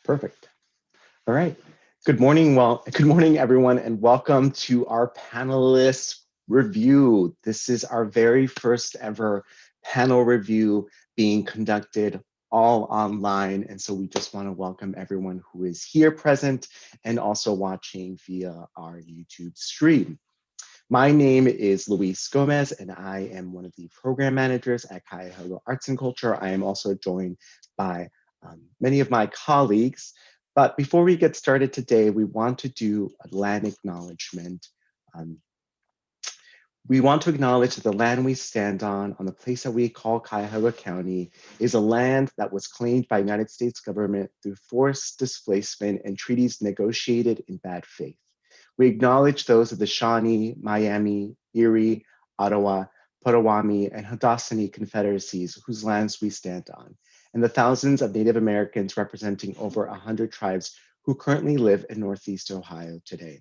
Perfect. All right. Good morning. Good morning, everyone, and welcome to our panelist review. This is our very first ever panel review being conducted all online. And so we just want to welcome everyone who is here present and also watching via our YouTube stream. My name is Luis Gomez, and I am one of the program managers at Cuyahoga Arts and Culture. I am also joined by many of my colleagues. But before we get started today, we want to do a land acknowledgement. We want to acknowledge that the land we stand on the place that we call Cuyahoga County, is a land that was claimed by the United States government through forced displacement and treaties negotiated in bad faith. We acknowledge those of the Shawnee, Miami, Erie, Ottawa, Potawatomi, and Haudenosaunee confederacies whose lands we stand on, and the thousands of Native Americans representing over 100 tribes who currently live in Northeast Ohio today.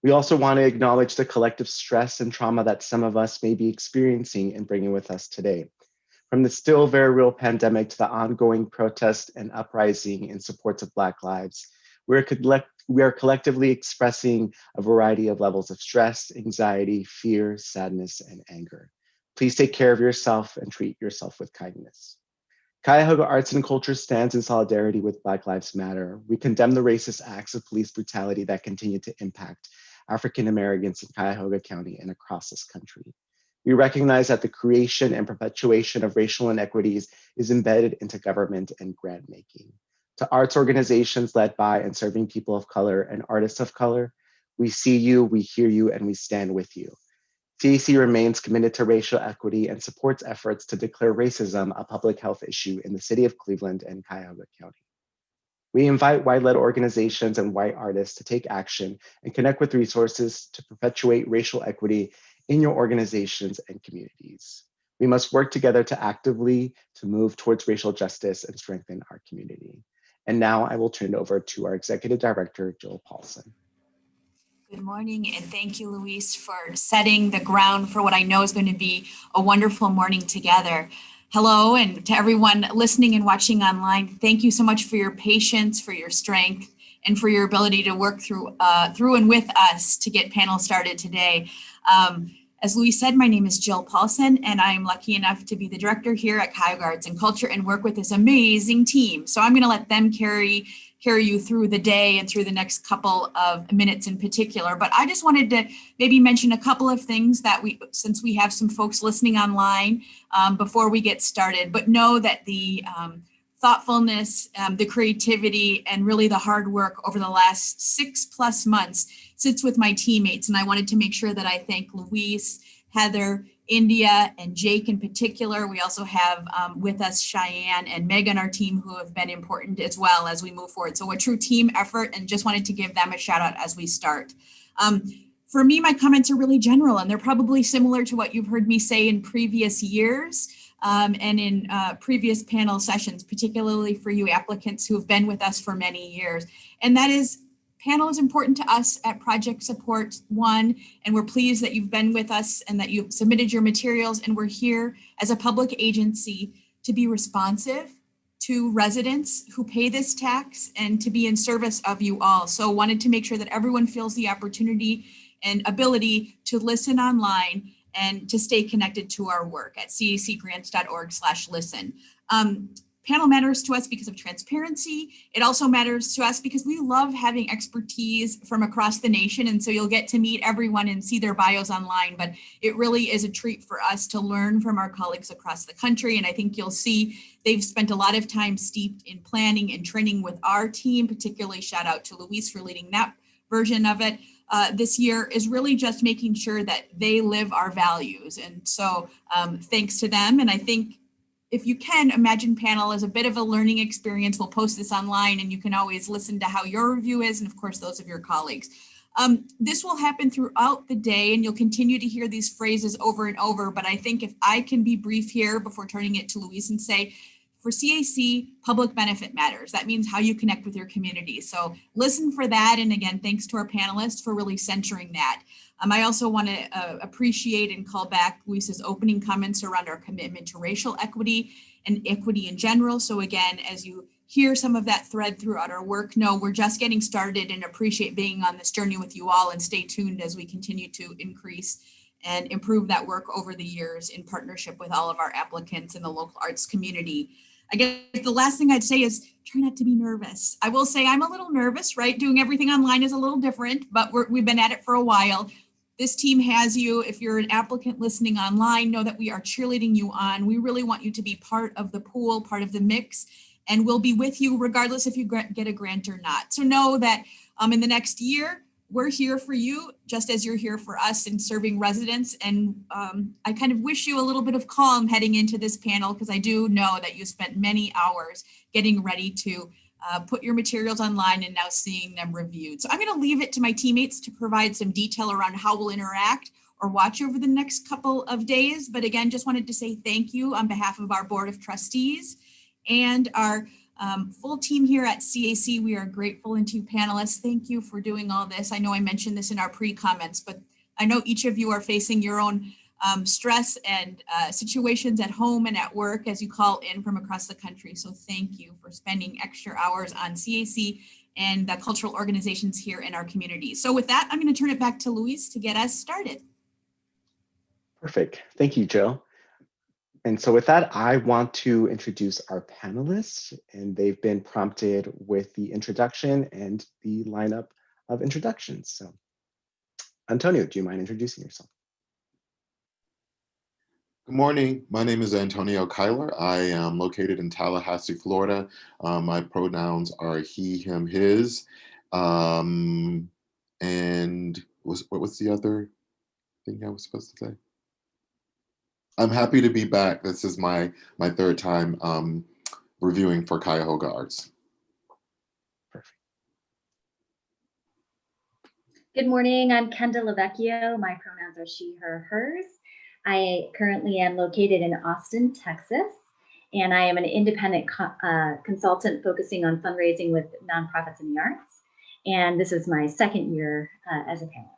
We also want to acknowledge the collective stress and trauma that some of us may be experiencing and bringing with us today. From the still very real pandemic to the ongoing protest and uprising in support of Black lives, we are collectively expressing a variety of levels of stress, anxiety, fear, sadness, and anger. Please take care of yourself and treat yourself with kindness. Cuyahoga Arts and Culture stands in solidarity with Black Lives Matter. We condemn the racist acts of police brutality that continue to impact African Americans in Cuyahoga County and across this country. We recognize that the creation and perpetuation of racial inequities is embedded into government and grant making. To arts organizations led by and serving people of color and artists of color, we see you, we hear you, and we stand with you. CAC remains committed to racial equity and supports efforts to declare racism a public health issue in the city of Cleveland and Cuyahoga County. We invite white-led organizations and white artists to take action and connect with resources to perpetuate racial equity in your organizations and communities. We must work together to actively move towards racial justice and strengthen our community. And now I will turn it over to our Executive Director, Jill Paulson. Good morning, and thank you, Luis, for setting the ground for what I know is going to be a wonderful morning together. Hello, and to everyone listening and watching online, thank you so much for your patience, for your strength, and for your ability to work through and with us to get panel started today. As Luis said, my name is Jill Paulson, and I'm lucky enough to be the director here at Cuyahoga Arts and Culture and work with this amazing team. So I'm going to let them carry you through the day and through the next couple of minutes in particular. But I just wanted to maybe mention a couple of things that since we have some folks listening online before we get started, but know that the thoughtfulness, the creativity, and really the hard work over the last 6+ months sits with my teammates. And I wanted to make sure that I thank Luis, Heather, India, and Jake in particular. We also have with us Cheyenne and Meg on our team who have been important as well as we move forward. So a true team effort, and just wanted to give them a shout out as we start. For me, my comments are really general, and they're probably similar to what you've heard me say in previous years and in previous panel sessions, particularly for you applicants who have been with us for many years. And that is, panel is important to us at Project Support One, and we're pleased that you've been with us and that you've submitted your materials, and we're here as a public agency to be responsive to residents who pay this tax and to be in service of you all. So wanted to make sure that everyone feels the opportunity and ability to listen online and to stay connected to our work at cacgrants.org/listen. Panel matters to us because of transparency. It also matters to us because we love having expertise from across the nation. And so you'll get to meet everyone and see their bios online, but it really is a treat for us to learn from our colleagues across the country. And I think you'll see they've spent a lot of time steeped in planning and training with our team, particularly shout out to Luis for leading that version of it. This year is really just making sure that they live our values. And so thanks to them. And I think if you can, imagine panel as a bit of a learning experience. We'll post this online and you can always listen to how your review is, and of course, those of your colleagues. This will happen throughout the day, and you'll continue to hear these phrases over and over. But I think if I can be brief here before turning it to Luis and say, for CAC, public benefit matters. That means how you connect with your community. So listen for that. And again, thanks to our panelists for really centering that. I also want to appreciate and call back Luis's opening comments around our commitment to racial equity and equity in general. So again, as you hear some of that thread throughout our work. No, we're just getting started and appreciate being on this journey with you all, and stay tuned as we continue to increase and improve that work over the years in partnership with all of our applicants in the local arts community. I guess the last thing I'd say is try not to be nervous. I will say I'm a little nervous, right? Doing everything online is a little different, but we've been at it for a while. This team has you. If you're an applicant listening online, know that we are cheerleading you on. We really want you to be part of the pool, part of the mix, and we'll be with you regardless if you get a grant or not. So know that in the next year, we're here for you just as you're here for us in serving residents. And I kind of wish you a little bit of calm heading into this panel, because I do know that you spent many hours getting ready to put your materials online and now seeing them reviewed. So I'm going to leave it to my teammates to provide some detail around how we'll interact or watch over the next couple of days. But again, just wanted to say thank you on behalf of our Board of Trustees and our full team here at CAC. We are grateful, and to you panelists, thank you for doing all this. I know I mentioned this in our pre-comments, but I know each of you are facing your own stress and situations at home and at work as you call in from across the country. So thank you for spending extra hours on CAC and the cultural organizations here in our community. So with that, I'm going to turn it back to Luis to get us started. Perfect. Thank you, Jill. And so with that, I want to introduce our panelists, and they've been prompted with the introduction and the lineup of introductions. So Antonio, do you mind introducing yourself? Good morning. My name is Antonio Kyler. I am located in Tallahassee, Florida. My pronouns are he, him, his. And what was the other thing I was supposed to say? I'm happy to be back. This is my third time reviewing for Cuyahoga Arts. Perfect. Good morning. I'm Kenda Lavecchio. My pronouns are she, her, hers. I currently am located in Austin, Texas, and I am an independent consultant focusing on fundraising with nonprofits in the arts. And this is my second year as a panelist.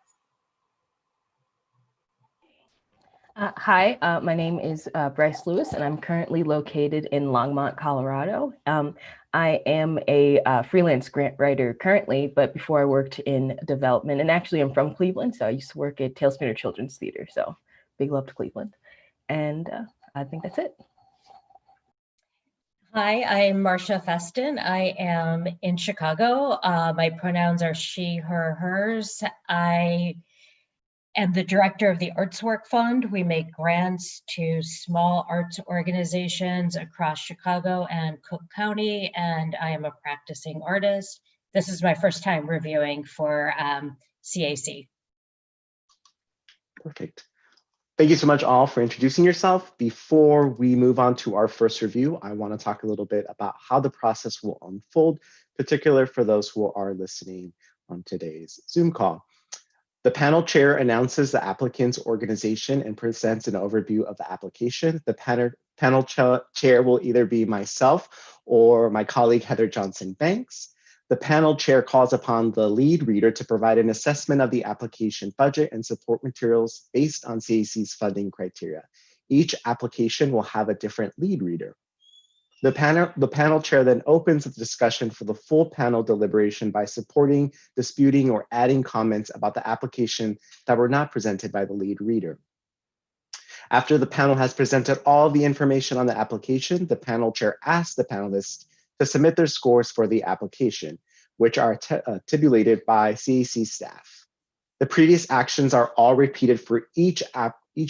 Hi, my name is Bryce Lewis, and I'm currently located in Longmont, Colorado. I am a freelance grant writer currently, but before I worked in development, and actually I'm from Cleveland, so I used to work at Tailspinner Children's Theater, so big love to Cleveland. And I think that's it. Hi, I'm Marcia Feston. I am in Chicago. My pronouns are she, her, hers. I am the director of the Arts Work Fund. We make grants to small arts organizations across Chicago and Cook County, and I am a practicing artist. This is my first time reviewing for CAC. Perfect. Thank you so much all for introducing yourself. Before we move on to our first review, I want to talk a little bit about how the process will unfold, particularly for those who are listening on today's Zoom call. The panel chair announces the applicant's organization and presents an overview of the application. The panel chair will either be myself or my colleague, Heather Johnson-Banks. The panel chair calls upon the lead reader to provide an assessment of the application budget and support materials based on CAC's funding criteria. Each application will have a different lead reader. The panel chair then opens the discussion for the full panel deliberation by supporting, disputing, or adding comments about the application that were not presented by the lead reader. After the panel has presented all the information on the application, the panel chair asks the panelists to submit their scores for the application, which are tabulated by CAC staff. The previous actions are all repeated for each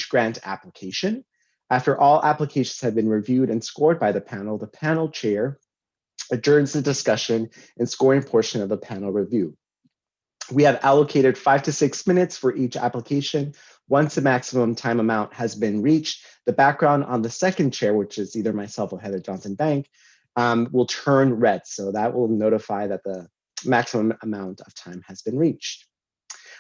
grant application. After all applications have been reviewed and scored by the panel chair adjourns the discussion and scoring portion of the panel review. We have allocated 5 to 6 minutes for each application. Once the maximum time amount has been reached, the background on the second chair, which is either myself or Heather Johnson-Bank, will turn red. So that will notify that the maximum amount of time has been reached.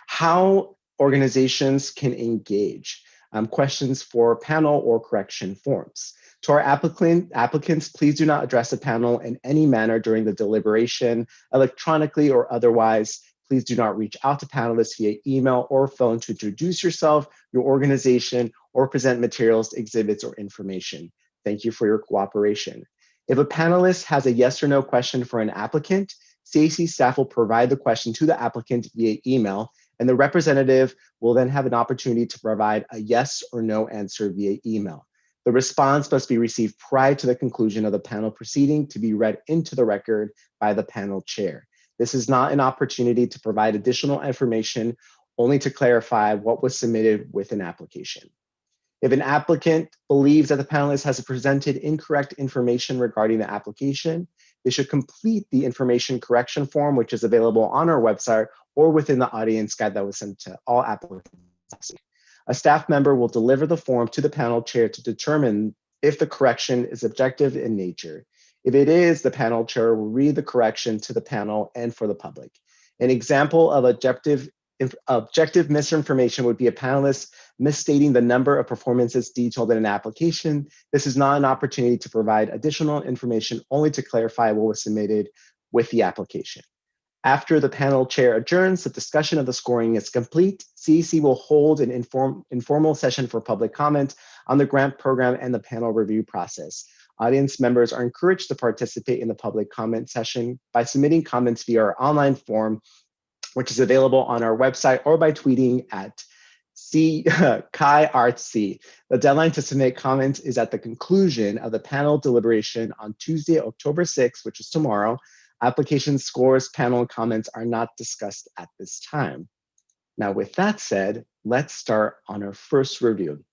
How organizations can engage. Questions for panel or correction forms. To our applicants, please do not address the panel in any manner during the deliberation, electronically or otherwise. Please do not reach out to panelists via email or phone to introduce yourself, your organization, or present materials, exhibits, or information. Thank you for your cooperation. If a panelist has a yes or no question for an applicant, CAC staff will provide the question to the applicant via email, and the representative will then have an opportunity to provide a yes or no answer via email. The response must be received prior to the conclusion of the panel proceeding to be read into the record by the panel chair. This is not an opportunity to provide additional information, only to clarify what was submitted with an application. If an applicant believes that the panelist has presented incorrect information regarding the application, they should complete the information correction form, which is available on our website or within the audience guide that was sent to all applicants. A staff member will deliver the form to the panel chair to determine if the correction is objective in nature. If it is, the panel chair will read the correction to the panel and for the public. An example of objective misinformation would be a panelist misstating the number of performances detailed in an application. This is not an opportunity to provide additional information, only to clarify what was submitted with the application. After the panel chair adjourns, the discussion of the scoring is complete. CAC will hold an informal session for public comment on the grant program and the panel review process. Audience members are encouraged to participate in the public comment session by submitting comments via our online form, which is available on our website, or by tweeting at ChiArtsC. The deadline to submit comments is at the conclusion of the panel deliberation on Tuesday, October 6th, which is tomorrow. Application scores, panel comments are not discussed at this time. Now, with that said, let's start on our first review,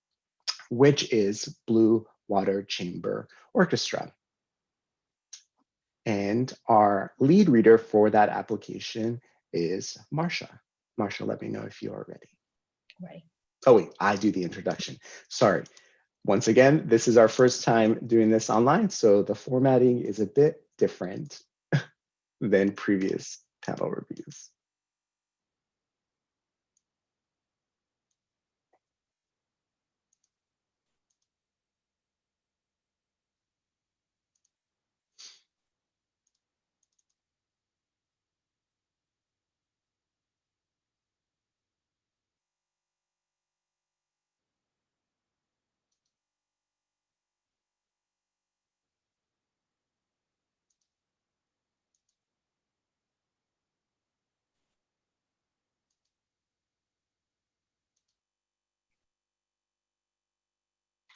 which is BlueWater Chamber Orchestra. And our lead reader for that application is Marsha. Marsha, let me know if you are ready. Right. Oh wait, I do the introduction. Sorry. Once again, this is our first time doing this online, so the formatting is a bit different than previous panel reviews.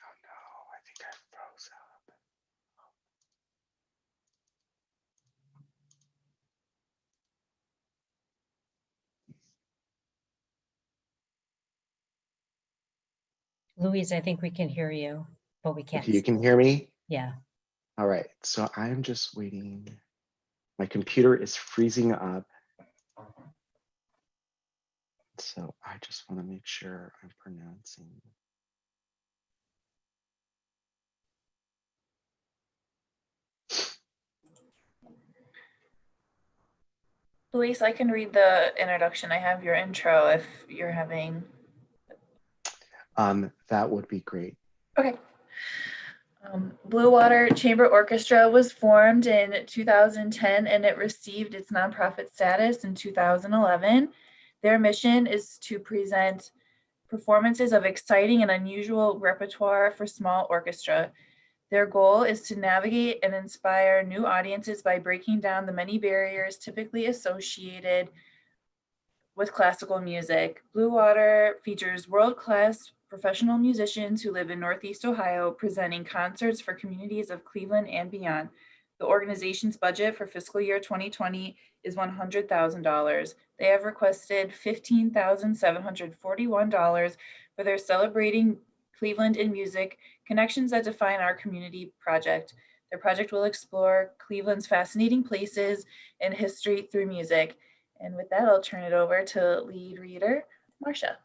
Oh no, I think I froze up. Louise, I think we can hear you, but we can't. Okay, you can hear me? Yeah. All right, so I'm just waiting. My computer is freezing up. So I just want to make sure I'm pronouncing. Luis, I can read the introduction. I have your intro if you're having. That would be great. Okay. BlueWater Chamber Orchestra was formed in 2010 and it received its nonprofit status in 2011. Their mission is to present performances of exciting and unusual repertoire for small orchestra. Their goal is to navigate and inspire new audiences by breaking down the many barriers typically associated with classical music. BlueWater features world-class professional musicians who live in Northeast Ohio, presenting concerts for communities of Cleveland and beyond. The organization's budget for fiscal year 2020 is $100,000. They have requested $15,741 for their Celebrating Cleveland in Music, Connections That Define Our Community project. Their project will explore Cleveland's fascinating places and history through music. And with that, I'll turn it over to lead reader, Marsha.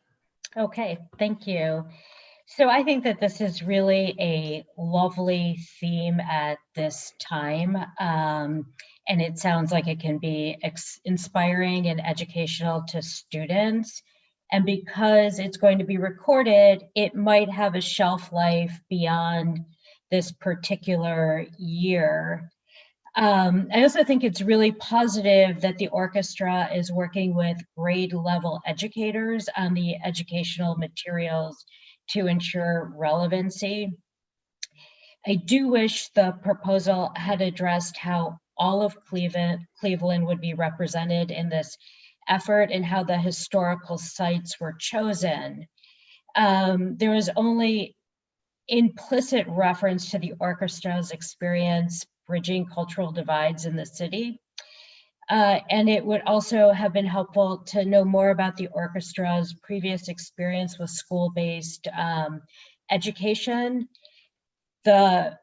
Okay, thank you. So I think that this is really a lovely theme at this time. And it sounds like it can be inspiring and educational to students. And because it's going to be recorded, it might have a shelf life beyond this particular year. I also think it's really positive that the orchestra is working with grade level educators on the educational materials to ensure relevancy. I do wish the proposal had addressed how all of Cleveland would be represented in this effort and how the historical sites were chosen. There was only implicit reference to the orchestra's experience bridging cultural divides in the city. And it would also have been helpful to know more about the orchestra's previous experience with school-based education. The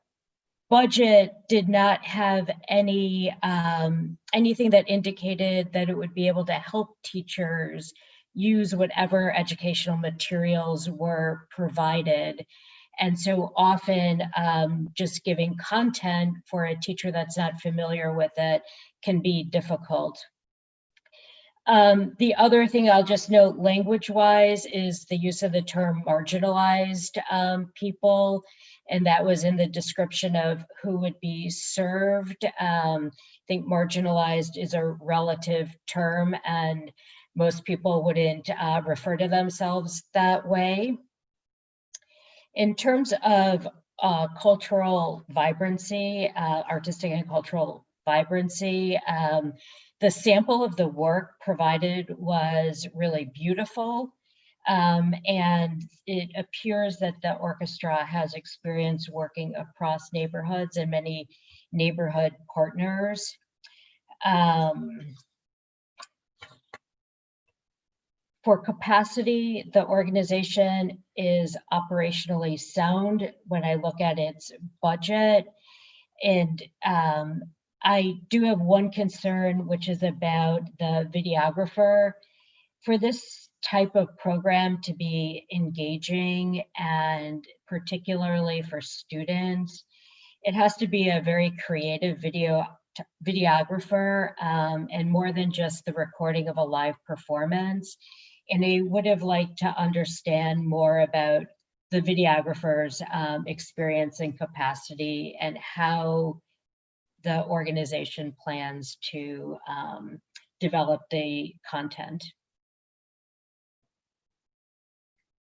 budget did not have any anything that indicated that it would be able to help teachers use whatever educational materials were provided. And so often just giving content for a teacher that's not familiar with it can be difficult. The other thing I'll just note language-wise is the use of the term marginalized people, and that was in the description of who would be served. I think marginalized is a relative term, and most people wouldn't refer to themselves that way. In terms of cultural vibrancy, artistic and cultural vibrancy, the sample of the work provided was really beautiful. And it appears that the orchestra has experience working across neighborhoods and many neighborhood partners. For capacity, the organization is operationally sound when I look at its budget. And I do have one concern, which is about the videographer. For this type of program to be engaging, and particularly for students, it has to be a very creative videographer and more than just the recording of a live performance. And I would have liked to understand more about the videographer's experience and capacity and how the organization plans to develop the content.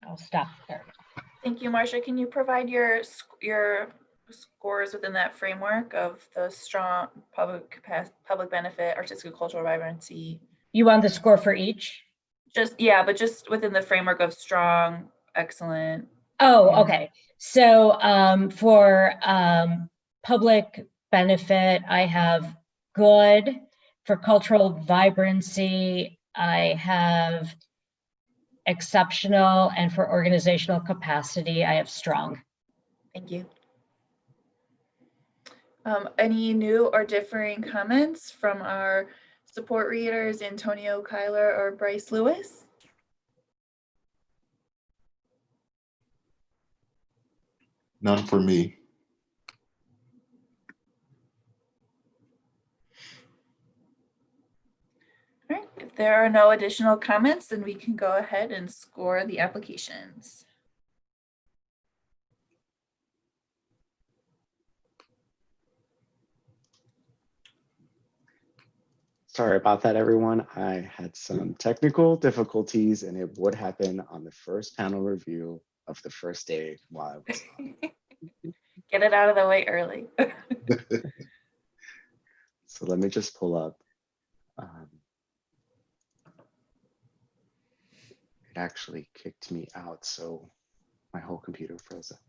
I'll stop there. Thank you, Marcia. Can you provide your scores within that framework of the strong public benefit, artistic cultural vibrancy? You want the score for each? Just, yeah, but just within the framework of strong, excellent. Oh, okay. So for public benefit, I have good. For cultural vibrancy, I have exceptional. And for organizational capacity, I have strong. Thank you. Any new or differing comments from our support readers, Antonio Kyler or Bryce Lewis? None for me. All right, if there are no additional comments, then we can go ahead and score the applications. Sorry about that, everyone. I had some technical difficulties, and it would happen on the first panel review of the first day while I was on. Get it out of the way early. So let me just pull up. It actually kicked me out, so my whole computer froze up.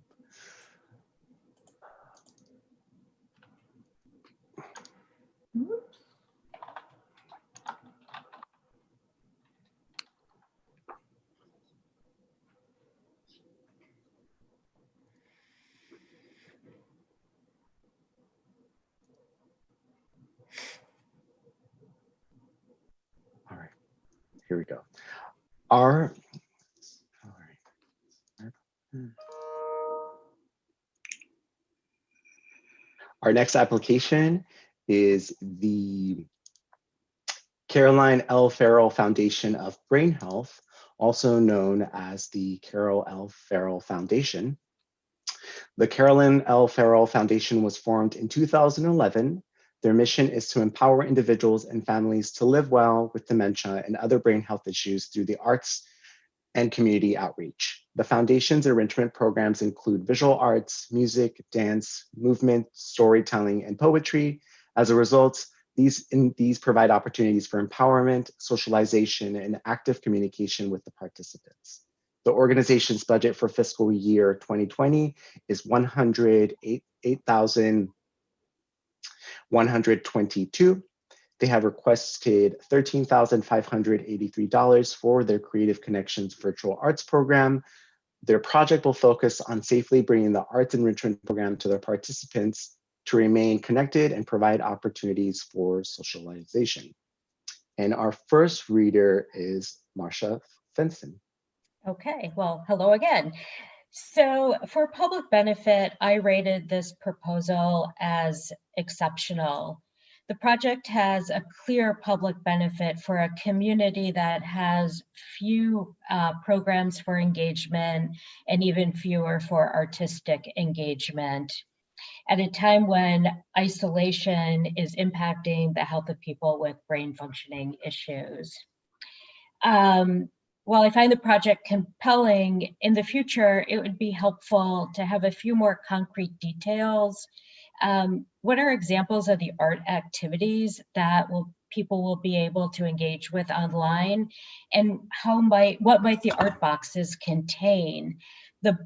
Oops. All right, here we go. Our next application is the Carolyn L. Farrell Foundation of Brain Health, also known as the Carol L. Farrell Foundation. The Carolyn L. Farrell Foundation was formed in 2011. Their mission is to empower individuals and families to live well with dementia and other brain health issues through the arts and community outreach. The foundation's enrichment programs include visual arts, music, dance, movement, storytelling, and poetry. As a result, these provide opportunities for empowerment, socialization, and active communication with the participants. The organization's budget for fiscal year 2020 is $108,122. They have requested $13,583 for their Creative Connections virtual arts program. Their project will focus on safely bringing the arts enrichment program to their participants to remain connected and provide opportunities for socialization. And our first reader is Marcia Fenson. Okay, well, hello again. So for public benefit, I rated this proposal as exceptional. The project has a clear public benefit for a community that has few programs for engagement and even fewer for artistic engagement at a time when isolation is impacting the health of people with brain functioning issues. While I find the project compelling, in the future, it would be helpful to have a few more concrete details. What are examples of the art activities that people will be able to engage with online, and what might the art boxes contain? The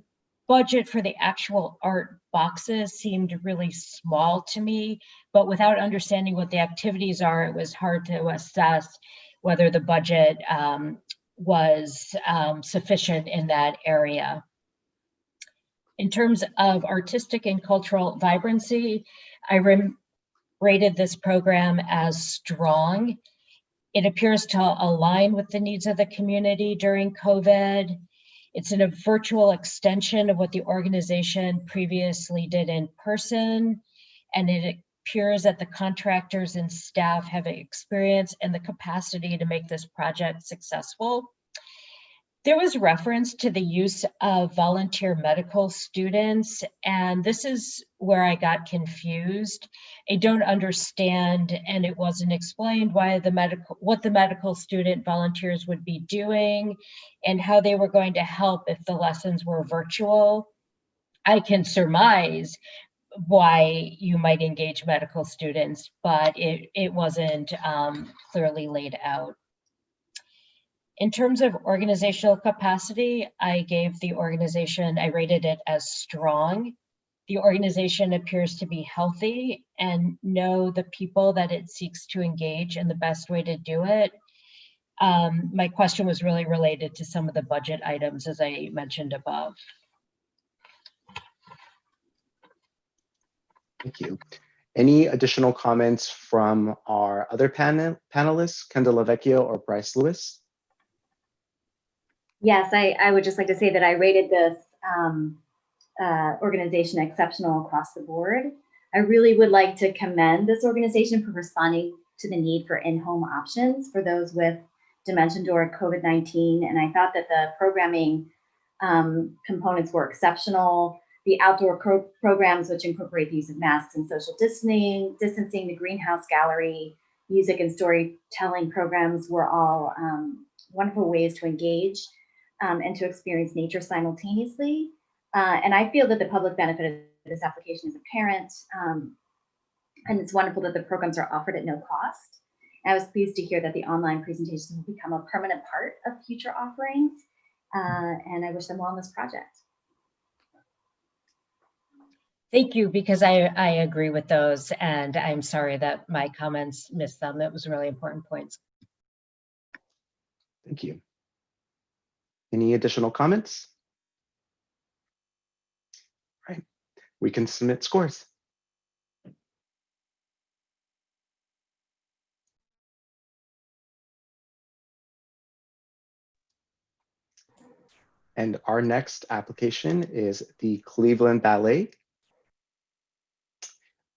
budget for the actual art boxes seemed really small to me, but without understanding what the activities are, it was hard to assess whether the budget was sufficient in that area. In terms of artistic and cultural vibrancy, I rated this program as strong. It appears to align with the needs of the community during COVID. It's a virtual extension of what the organization previously did in person, and it appears that the contractors and staff have experience and the capacity to make this project successful. There was reference to the use of volunteer medical students, and this is where I got confused. I don't understand, and it wasn't explained what the medical student volunteers would be doing and how they were going to help if the lessons were virtual. I can surmise why you might engage medical students, but it wasn't clearly laid out. In terms of organizational capacity, I rated it as strong. The organization appears to be healthy and know the people that it seeks to engage and the best way to do it. My question was really related to some of the budget items, as I mentioned above. Thank you. Any additional comments from our other panelists, Kendall Lavecchio or Bryce Lewis? Yes, I would just like to say that I rated this organization exceptional across the board. I really would like to commend this organization for responding to the need for in-home options for those with dementia during COVID-19. And I thought that the programming components were exceptional. The outdoor programs, which incorporate the use of masks and social distancing, the greenhouse gallery, music and storytelling programs were all wonderful ways to engage and to experience nature simultaneously. And I feel that the public benefit of this application is apparent. And it's wonderful that the programs are offered at no cost. I was pleased to hear that the online presentations will become a permanent part of future offerings. And I wish them well on this project. Thank you, because I agree with those, and I'm sorry that my comments missed them. That was really important points. Thank you. Any additional comments? All right, we can submit scores. And our next application is the Cleveland Ballet.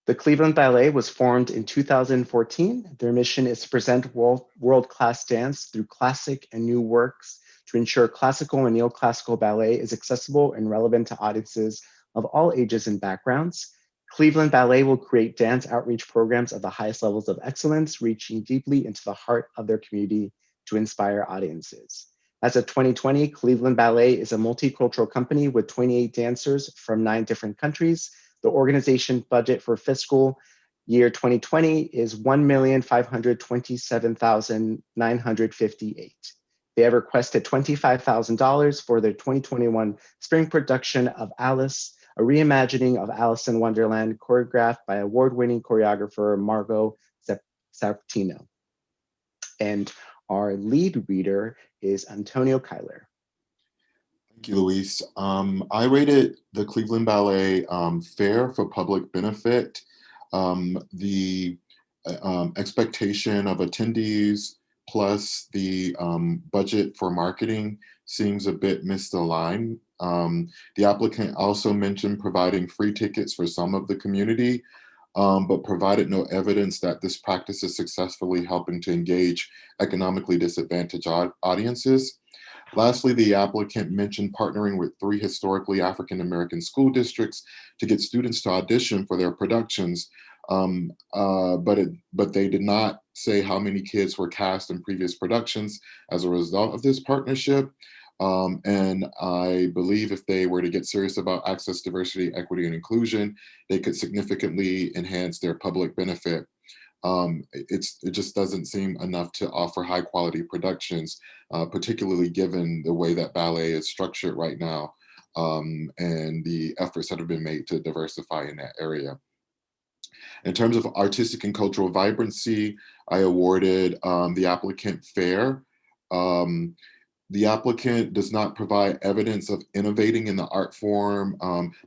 The Cleveland Ballet was formed in 2014. Their mission is to present world-class dance through classic and new works to ensure classical and neoclassical ballet is accessible and relevant to audiences of all ages and backgrounds. Cleveland Ballet will create dance outreach programs of the highest levels of excellence, reaching deeply into the heart of their community to inspire audiences. As of 2020, Cleveland Ballet is a multicultural company with 28 dancers from 9 different countries. The organization budget for fiscal year 2020 is $1,527,958. They have requested $25,000 for their 2021 spring production of Alice, a reimagining of Alice in Wonderland, choreographed by award-winning choreographer Margot Sartino. And our lead reader is Antonio Kyler. Thank you, Luis. I rated the Cleveland Ballet fair for public benefit. The expectation of attendees plus the budget for marketing seems a bit misaligned. The applicant also mentioned providing free tickets for some of the community, but provided no evidence that this practice is successfully helping to engage economically disadvantaged audiences. Lastly, the applicant mentioned partnering with 3 historically African-American school districts to get students to audition for their productions, but they did not say how many kids were cast in previous productions as a result of this partnership. And I believe if they were to get serious about access, diversity, equity, and inclusion, they could significantly enhance their public benefit. It just doesn't seem enough to offer high quality productions, particularly given the way that ballet is structured right now, and the efforts that have been made to diversify in that area. In terms of artistic and cultural vibrancy, I awarded the applicant fair. The applicant does not provide evidence of innovating in the art form,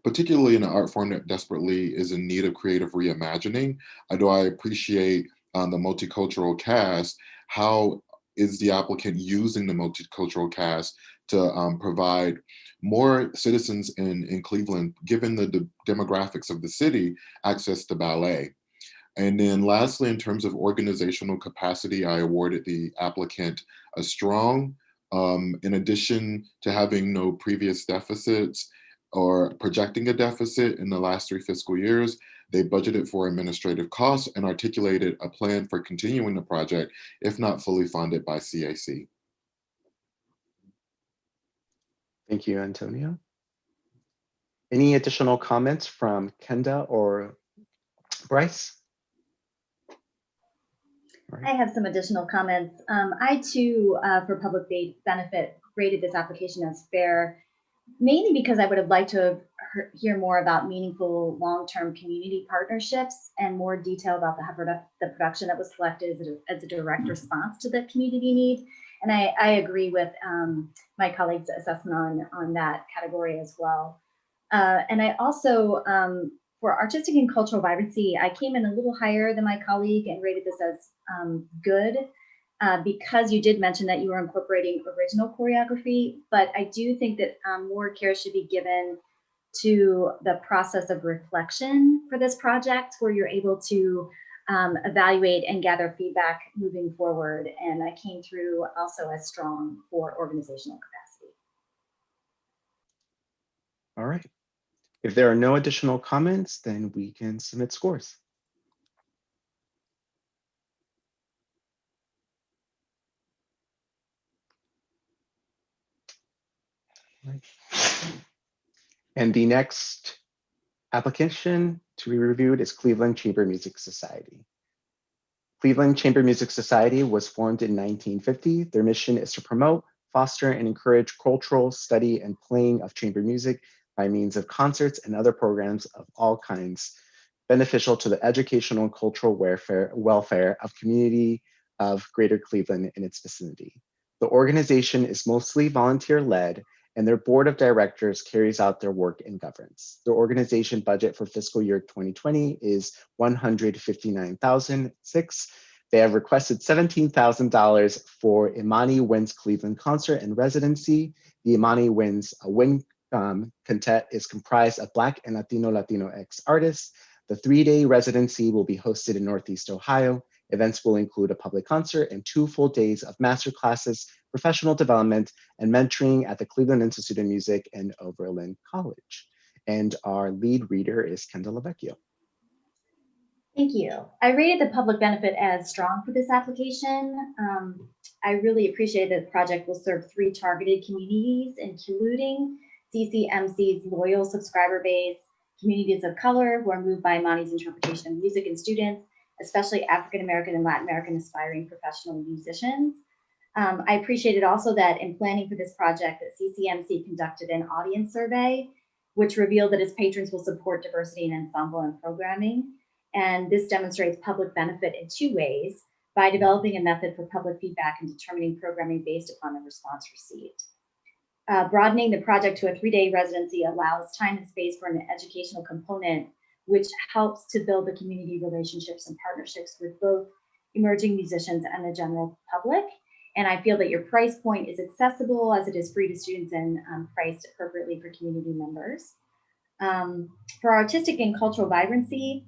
particularly in an art form that desperately is in need of creative reimagining. Although I appreciate the multicultural cast, how is the applicant using the multicultural cast to provide more citizens in Cleveland, given the demographics of the city, access to ballet? And then lastly, in terms of organizational capacity, I awarded the applicant a strong. In addition to having no previous deficits or projecting a deficit in the last 3 fiscal years, they budgeted for administrative costs and articulated a plan for continuing the project, if not fully funded by CAC. Thank you, Antonio. Any additional comments from Kenda or Bryce? I have some additional comments. I too, for public benefit, rated this application as fair, mainly because I would have liked to hear more about meaningful long-term community partnerships and more detail about the production that was selected as a direct response to the community need. And I agree with my colleague's assessment on that category as well. And I also, for artistic and cultural vibrancy, I came in a little higher than my colleague and rated this as good, because you did mention that you were incorporating original choreography, but I do think that more care should be given to the process of reflection for this project, where you're able to evaluate and gather feedback moving forward. And I came through also as strong for organizational capacity. All right. If there are no additional comments, then we can submit scores. And the next application to be reviewed is Cleveland Chamber Music Society. Cleveland Chamber Music Society was formed in 1950. Their mission is to promote, foster, and encourage cultural study and playing of chamber music by means of concerts and other programs of all kinds, beneficial to the educational and cultural welfare of community of Greater Cleveland and its vicinity. The organization is mostly volunteer-led, and their board of directors carries out their work and governance. The organization budget for fiscal year 2020 is $159,006. They have requested $17,000 for Imani Wins Cleveland concert and residency. The Imani Wins Win Quintet is comprised of Black and Latinx artists. The 3-day residency will be hosted in Northeast Ohio. Events will include a public concert and 2 full days of master classes, professional development, and mentoring at the Cleveland Institute of Music and Oberlin College. And our lead reader is Kendall Lavecchio. Thank you. I rated the public benefit as strong for this application. I really appreciate that the project will serve 3 targeted communities, including CCMC's loyal subscriber base, communities of color who are moved by Imani's interpretation of music, and students, especially African American and Latin American aspiring professional musicians. I appreciated also that in planning for this project, that CCMC conducted an audience survey, which revealed that its patrons will support diversity in ensemble and programming. And this demonstrates public benefit in 2 ways: by developing a method for public feedback and determining programming based upon the response received. Broadening the project to a 3-day residency allows time and space for an educational component, which helps to build the community relationships and partnerships with both emerging musicians and the general public. And I feel that your price point is accessible, as it is free to students and priced appropriately for community members. For artistic and cultural vibrancy,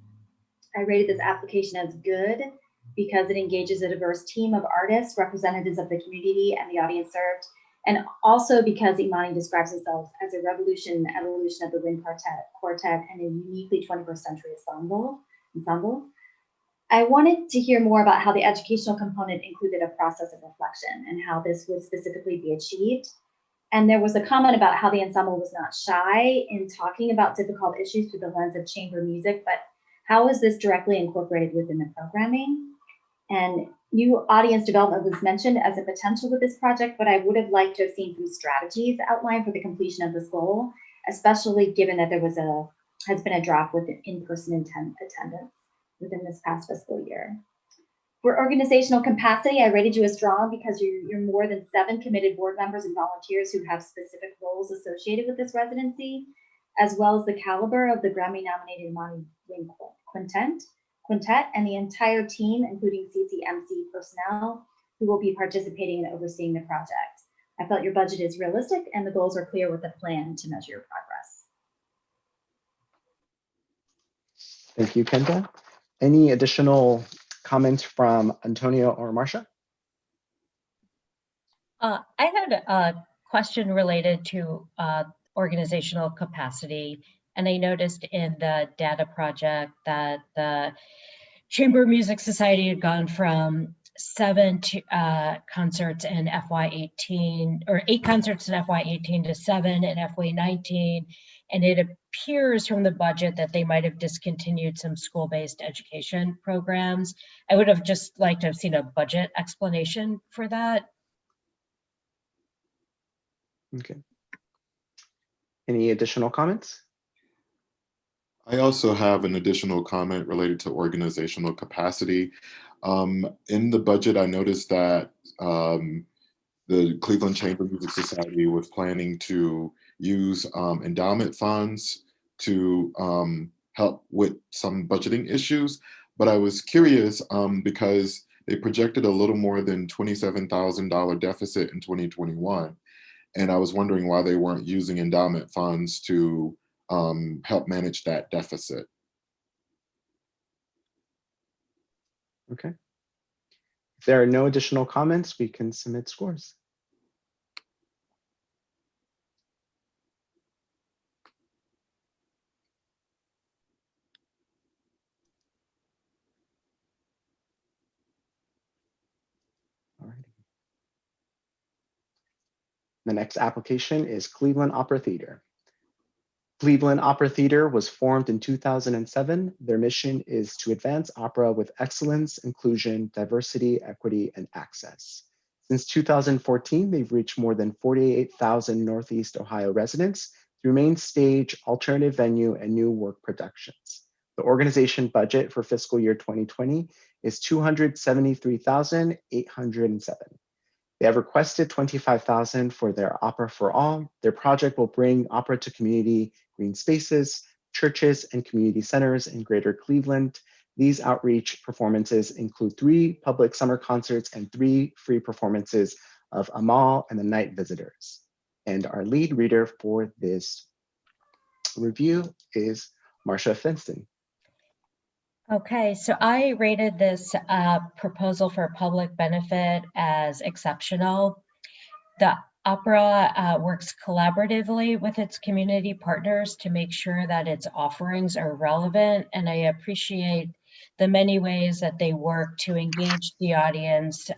I rated this application as good because it engages a diverse team of artists, representatives of the community and the audience served, and also because Imani describes himself as a revolution and evolution of the wind quartet and a uniquely 21st century ensemble. I wanted to hear more about how the educational component included a process of reflection and how this would specifically be achieved. And there was a comment about how the ensemble was not shy in talking about difficult issues through the lens of chamber music, but how is this directly incorporated within the programming? And new audience development was mentioned as a potential with this project, but I would have liked to have seen some strategies outlined for the completion of this goal, especially given that there has been a drop with in-person attendance within this past fiscal year. For organizational capacity, I rated you as strong because you're more than 7 committed board members and volunteers who have specific roles associated with this residency, as well as the caliber of the Grammy-nominated Imani Wind Quintet and the entire team, including CCMC personnel, who will be participating and overseeing the project. I felt your budget is realistic and the goals are clear with a plan to measure your progress. Thank you, Kenda. Any additional comments from Antonio or Marcia? I had a question related to organizational capacity, and I noticed in the data project that the Chamber Music Society had gone from 7 concerts in FY18, or 8 concerts in FY18 to 7 in FY19, and it appears from the budget that they might have discontinued some school-based education programs. I would have just liked to have seen a budget explanation for that. Okay. Any additional comments? I also have an additional comment related to organizational capacity. In the budget, I noticed that the Cleveland Chamber Music Society was planning to use endowment funds to help with some budgeting issues. But I was curious because they projected a little more than $27,000 deficit in 2021. And I was wondering why they weren't using endowment funds to help manage that deficit. Okay. If there are no additional comments, we can submit scores. All right. The next application is Cleveland Opera Theater. Cleveland Opera Theater was formed in 2007. Their mission is to advance opera with excellence, inclusion, diversity, equity, and access. Since 2014, they've reached more than 48,000 Northeast Ohio residents through main stage, alternative venue, and new work productions. The organization budget for fiscal year 2020 is $273,807. They have requested $25,000 for their Opera for All. Their project will bring opera to community green spaces, churches, and community centers in Greater Cleveland. These outreach performances include 3 public summer concerts and 3 free performances of Amal and the Night Visitors. And our lead reader for this review is Marcia Fenston. Okay, so I rated this proposal for public benefit as exceptional. The opera works collaboratively with its community partners to make sure that its offerings are relevant, and I appreciate the many ways that they work to engage the audience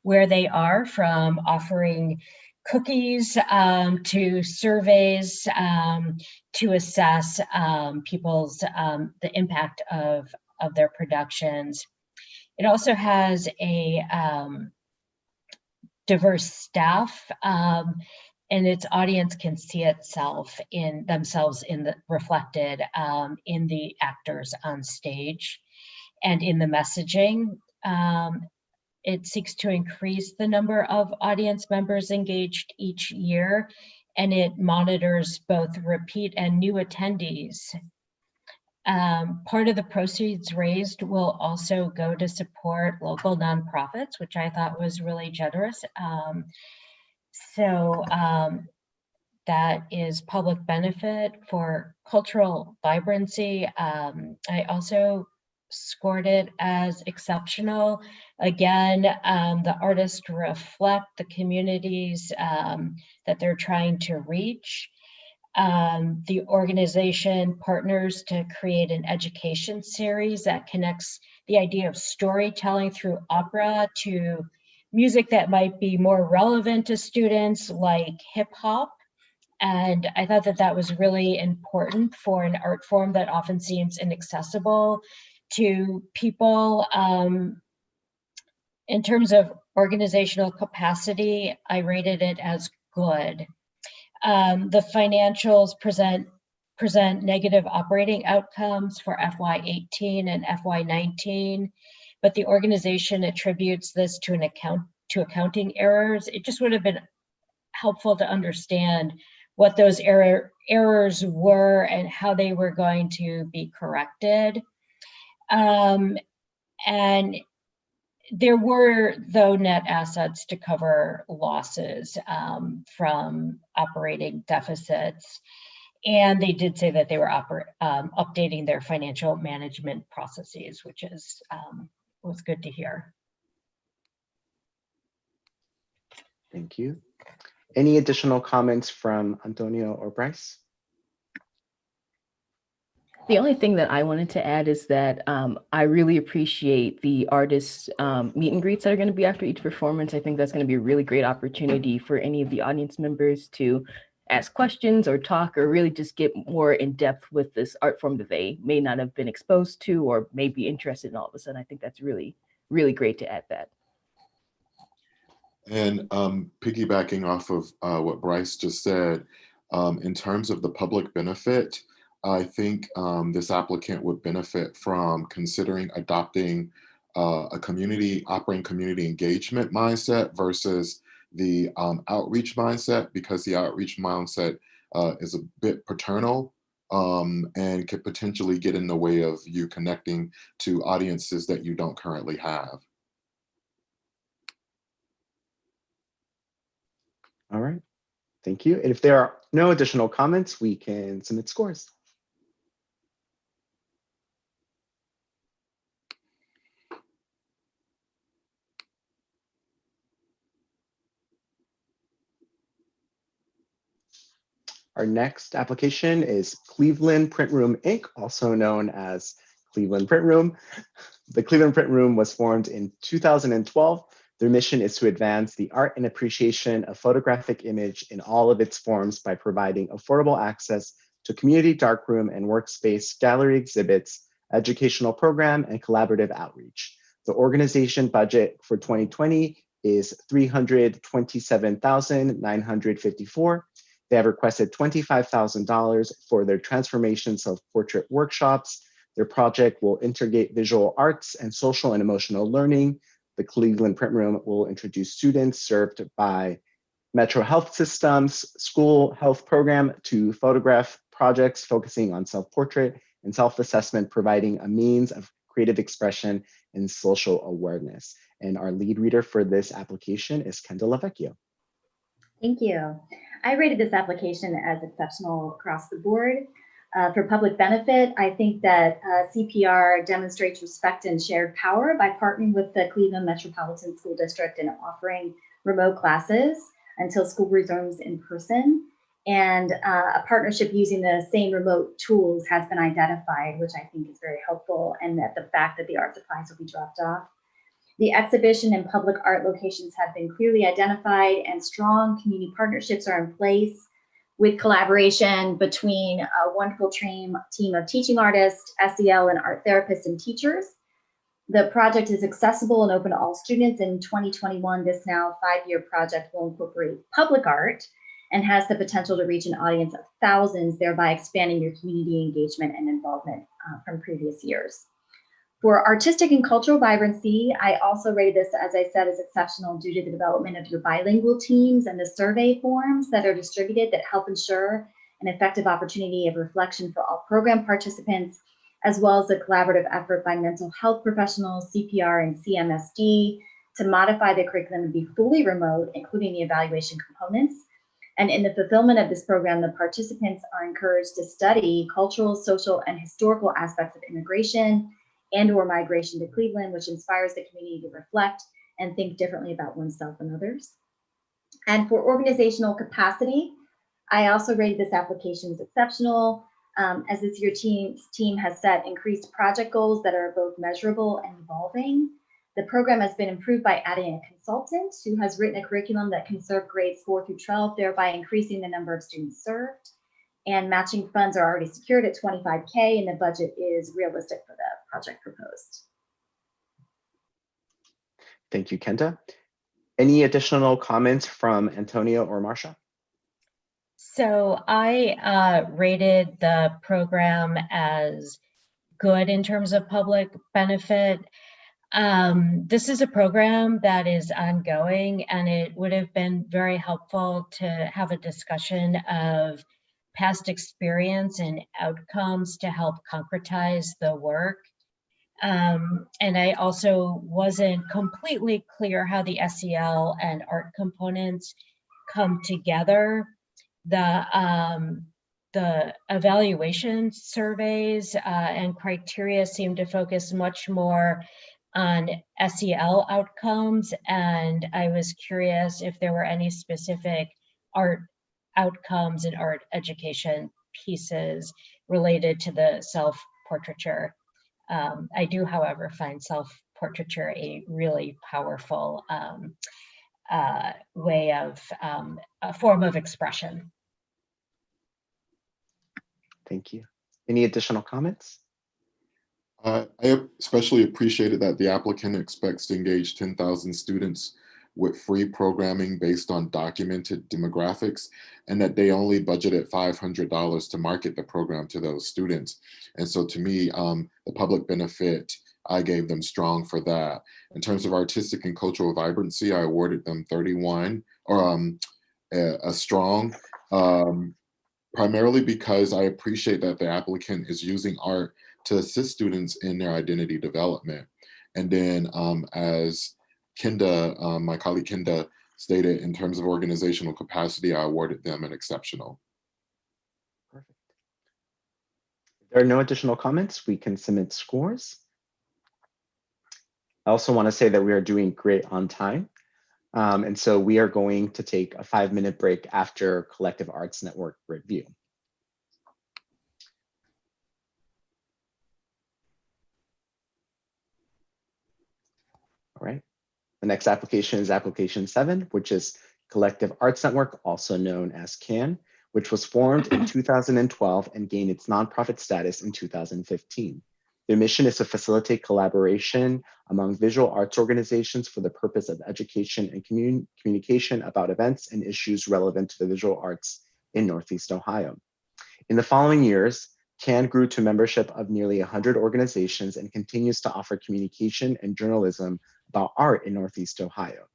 where they are, from offering cookies to surveys to assess people's the impact of their productions. It also has a diverse staff, and its audience can see themselves reflected in the actors on stage and in the messaging. It seeks to increase the number of audience members engaged each year, and it monitors both repeat and new attendees. Part of the proceeds raised will also go to support local nonprofits, which I thought was really generous. That is public benefit for cultural vibrancy. I also scored it as exceptional. Again, the artists reflect the communities that they're trying to reach. The organization partners to create an education series that connects the idea of storytelling through opera to music that might be more relevant to students, like hip hop. And I thought that that was really important for an art form that often seems inaccessible to people. In terms of organizational capacity, I rated it as good. The financials present negative operating outcomes for FY18 and FY19, but the organization attributes this to accounting errors. It just would have been helpful to understand what those errors were and how they were going to be corrected. And there were, though, net assets to cover losses from operating deficits. And they did say that they were updating their financial management processes, which was good to hear. Thank you. Any additional comments from Antonio or Bryce? The only thing that I wanted to add is that I really appreciate the artists' meet and greets that are going to be after each performance. I think that's going to be a really great opportunity for any of the audience members to ask questions or talk or really just get more in depth with this art form that they may not have been exposed to or may be interested in all of a sudden. I think that's really, really great to add that. And piggybacking off of what Bryce just said, in terms of the public benefit, I think this applicant would benefit from considering adopting operating community engagement mindset versus the outreach mindset, because the outreach mindset is a bit paternal and could potentially get in the way of you connecting to audiences that you don't currently have. All right, thank you. And if there are no additional comments, we can submit scores. Our next application is Cleveland Print Room, Inc., also known as Cleveland Print Room. The Cleveland Print Room was formed in 2012. Their mission is to advance the art and appreciation of photographic image in all of its forms by providing affordable access to community darkroom and workspace, gallery exhibits, educational program, and collaborative outreach. The organization budget for 2020 is $327,954. They have requested $25,000 for their transformation self-portrait workshops. Their project will integrate visual arts and social and emotional learning. The Cleveland Print Room will introduce students served by Metro Health System's school health program to photograph projects focusing on self-portrait and self-assessment, providing a means of creative expression and social awareness. And our lead reader for this application is Kendall Lavecchio. Thank you. I rated this application as exceptional across the board. For public benefit, I think that CPR demonstrates respect and shared power by partnering with the Cleveland Metropolitan School District and offering remote classes until school resumes in person. And a partnership using the same remote tools has been identified, which I think is very helpful, and that the fact that the art supplies will be dropped off. The exhibition and public art locations have been clearly identified, and strong community partnerships are in place with collaboration between a wonderful team of teaching artists, SEL, and art therapists and teachers. The project is accessible and open to all students. In 2021, this now 5-year project will incorporate public art and has the potential to reach an audience of thousands, thereby expanding your community engagement and involvement from previous years. For artistic and cultural vibrancy, I also rate this, as I said, as exceptional due to the development of your bilingual teams and the survey forms that are distributed that help ensure an effective opportunity of reflection for all program participants, as well as a collaborative effort by mental health professionals, CPR, and CMSD to modify the curriculum to be fully remote, including the evaluation components. And in the fulfillment of this program, the participants are encouraged to study cultural, social, and historical aspects of immigration and/or migration to Cleveland, which inspires the community to reflect and think differently about oneself and others. And for organizational capacity, I also rated this application as exceptional, as this year's team has set increased project goals that are both measurable and evolving. The program has been improved by adding a consultant who has written a curriculum that can serve grades 4 through 12, thereby increasing the number of students served. And matching funds are already secured at $25K, and the budget is realistic for the project proposed. Thank you, Kenda. Any additional comments from Antonio or Marcia? So I rated the program as good in terms of public benefit. This is a program that is ongoing, and it would have been very helpful to have a discussion of past experience and outcomes to help concretize the work. And I also wasn't completely clear how the SEL and art components come together. The evaluation surveys and criteria seem to focus much more on SEL outcomes, and I was curious if there were any specific art outcomes and art education pieces related to the self-portraiture. I do, however, find self-portraiture a really powerful way of a form of expression. Thank you. Any additional comments? I especially appreciated that the applicant expects to engage 10,000 students with free programming based on documented demographics, and that they only budgeted $500 to market the program to those students. And so to me, the public benefit, I gave them strong for that. In terms of artistic and cultural vibrancy, I awarded them 31, or a strong, primarily because I appreciate that the applicant is using art to assist students in their identity development. And then as Kenda, my colleague Kenda stated, in terms of organizational capacity, I awarded them an exceptional. Perfect. If there are no additional comments, we can submit scores. I also want to say that we are doing great on time. And so we are going to take a 5-minute break after Collective Arts Network review. All right. The next application is application 7, which is Collective Arts Network, also known as CAN, which was formed in 2012 and gained its nonprofit status in 2015. Their mission is to facilitate collaboration among visual arts organizations for the purpose of education and communication about events and issues relevant to the visual arts in Northeast Ohio. In the following years, CAN grew to membership of nearly 100 organizations and continues to offer communication and journalism about art in Northeast Ohio.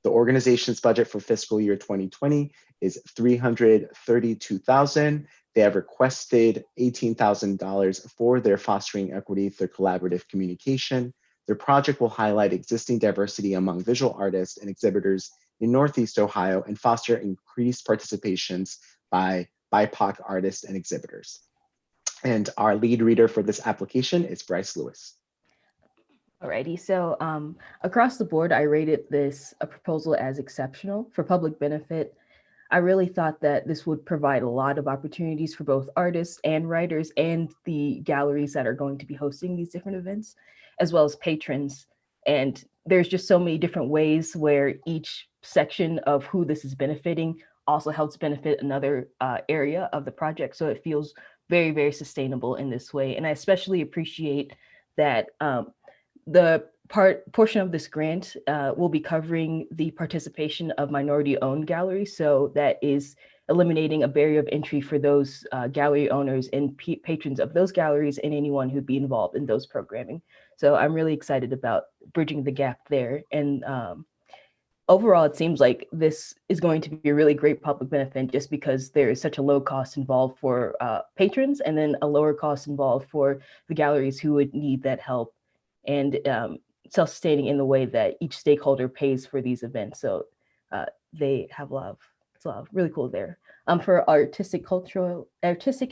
The organization's budget for fiscal year 2020 is $332,000. They have requested $18,000 for their fostering equity through collaborative communication. Their project will highlight existing diversity among visual artists and exhibitors in Northeast Ohio and foster increased participations by BIPOC artists and exhibitors. And our lead reader for this application is Bryce Lewis. Alrighty, so across the board, I rated this a proposal as exceptional. For public benefit, I really thought that this would provide a lot of opportunities for both artists and writers and the galleries that are going to be hosting these different events, as well as patrons. And there's just so many different ways where each section of who this is benefiting also helps benefit another area of the project. So it feels very, very sustainable in this way. And I especially appreciate that the portion of this grant will be covering the participation of minority-owned galleries. So that is eliminating a barrier of entry for those gallery owners and patrons of those galleries and anyone who'd be involved in those programming. So I'm really excited about bridging the gap there. And overall, it seems like this is going to be a really great public benefit just because there is such a low cost involved for patrons and then a lower cost involved for the galleries who would need that help, and self-sustaining in the way that each stakeholder pays for these events. So they have a lot of really cool there. For artistic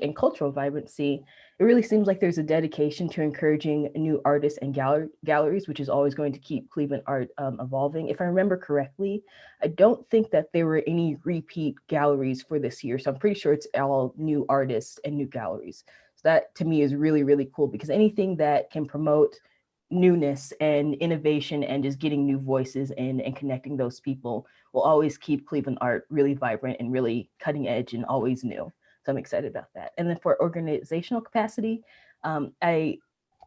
and cultural vibrancy, it really seems like there's a dedication to encouraging new artists and galleries, which is always going to keep Cleveland art evolving. If I remember correctly, I don't think that there were any repeat galleries for this year. So I'm pretty sure it's all new artists and new galleries. So that to me is really, really cool, because anything that can promote newness and innovation and just getting new voices in and connecting those people will always keep Cleveland art really vibrant and really cutting edge and always new. So I'm excited about that. And then for organizational capacity, I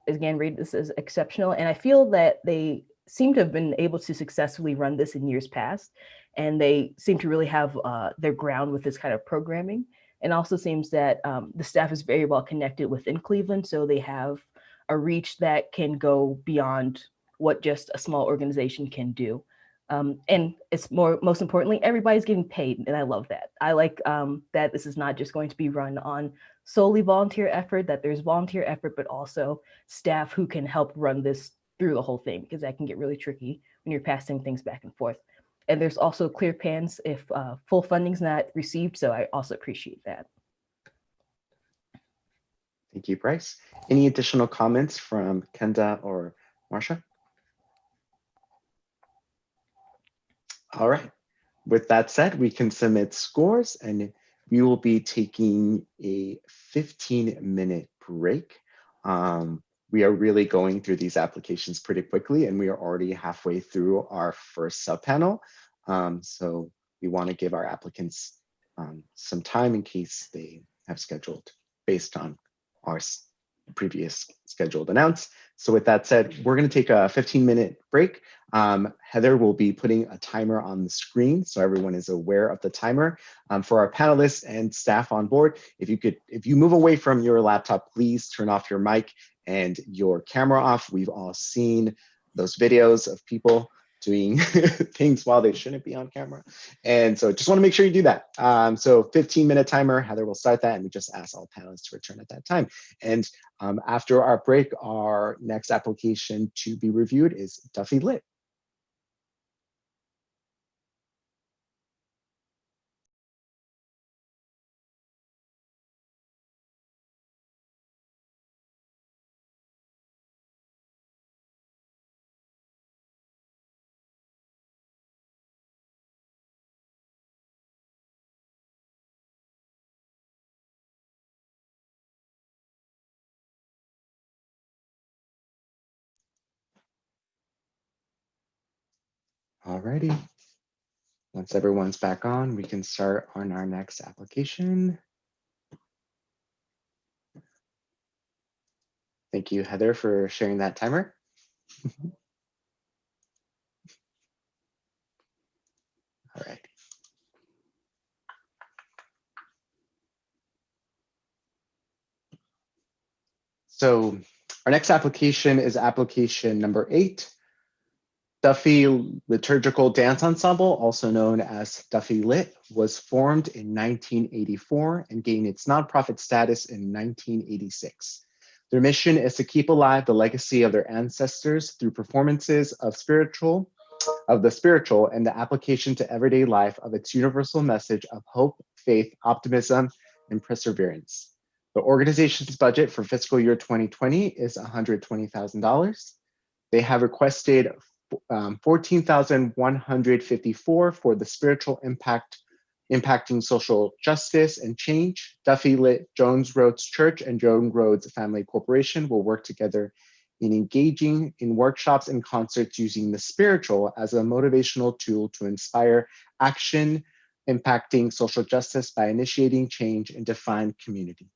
again rate this as exceptional. And I feel that they seem to have been able to successfully run this in years past. And they seem to really have their ground with this kind of programming. And also seems that the staff is very well connected within Cleveland. So they have a reach that can go beyond what just a small organization can do. And it's most importantly, everybody's getting paid. And I love that. I like that this is not just going to be run on solely volunteer effort, that there's volunteer effort, but also staff who can help run this through the whole thing, because that can get really tricky when you're passing things back and forth. And there's also clear pans if full funding's not received. So I also appreciate that. Thank you, Bryce. Any additional comments from Kenda or Marcia? All right. With that said, we can submit scores, and we will be taking a 15-minute break. We are really going through these applications pretty quickly, and we are already halfway through our first subpanel. So we want to give our applicants some time in case they have scheduled based on our previous scheduled announce. So with that said, we're going to take a 15-minute break. Heather will be putting a timer on the screen so everyone is aware of the timer. For our panelists and staff on board, if you move away from your laptop, please turn off your mic and your camera off. We've all seen those videos of people doing things while they shouldn't be on camera. And so just want to make sure you do that. So 15-minute timer, Heather will start that, and we just ask all panelists to return at that time. And after our break, our next application to be reviewed is Duffy Lit. Alrighty. Once everyone's back on, we can start on our next application. Thank you, Heather, for sharing that timer. All right. So our next application is application number 8. Duffy Liturgical Dance Ensemble, also known as Duffy Lit, was formed in 1984 and gained its nonprofit status in 1986. Their mission is to keep alive the legacy of their ancestors through performances of the spiritual and the application to everyday life of its universal message of hope, faith, optimism, and perseverance. The organization's budget for fiscal year 2020 is $120,000. They have requested $14,154 for the spiritual impact impacting social justice and change. Duffy Lit Jones Roads Church and Jones Roads Family Corporation will work together in engaging in workshops and concerts using the spiritual as a motivational tool to inspire action, impacting social justice by initiating change and define community.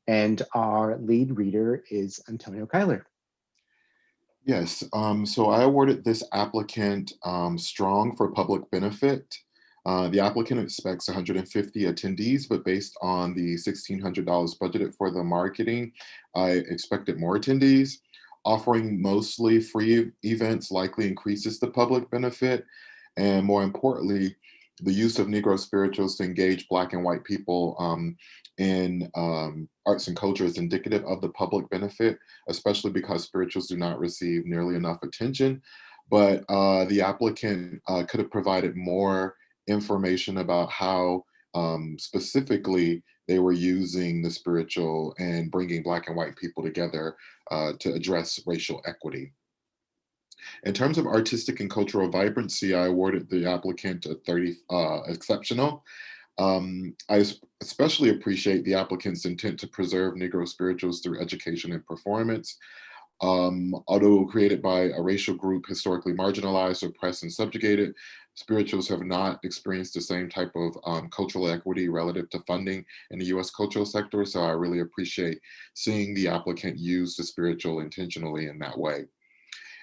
And our lead reader is Antonio Kyler. Yes, so I awarded this applicant strong for public benefit. The applicant expects 150 attendees, but based on the $1,600 budgeted for the marketing, I expected more attendees. Offering mostly free events likely increases the public benefit. And more importantly, the use of Negro spirituals to engage Black and white people in arts and culture is indicative of the public benefit, especially because spirituals do not receive nearly enough attention. But the applicant could have provided more information about how specifically they were using the spiritual and bringing Black and white people together to address racial equity. In terms of artistic and cultural vibrancy, I awarded the applicant a 30 exceptional. I especially appreciate the applicant's intent to preserve Negro spirituals through education and performance. Although created by a racial group historically marginalized, oppressed, and subjugated, spirituals have not experienced the same type of cultural equity relative to funding in the US cultural sector. So I really appreciate seeing the applicant use the spiritual intentionally in that way.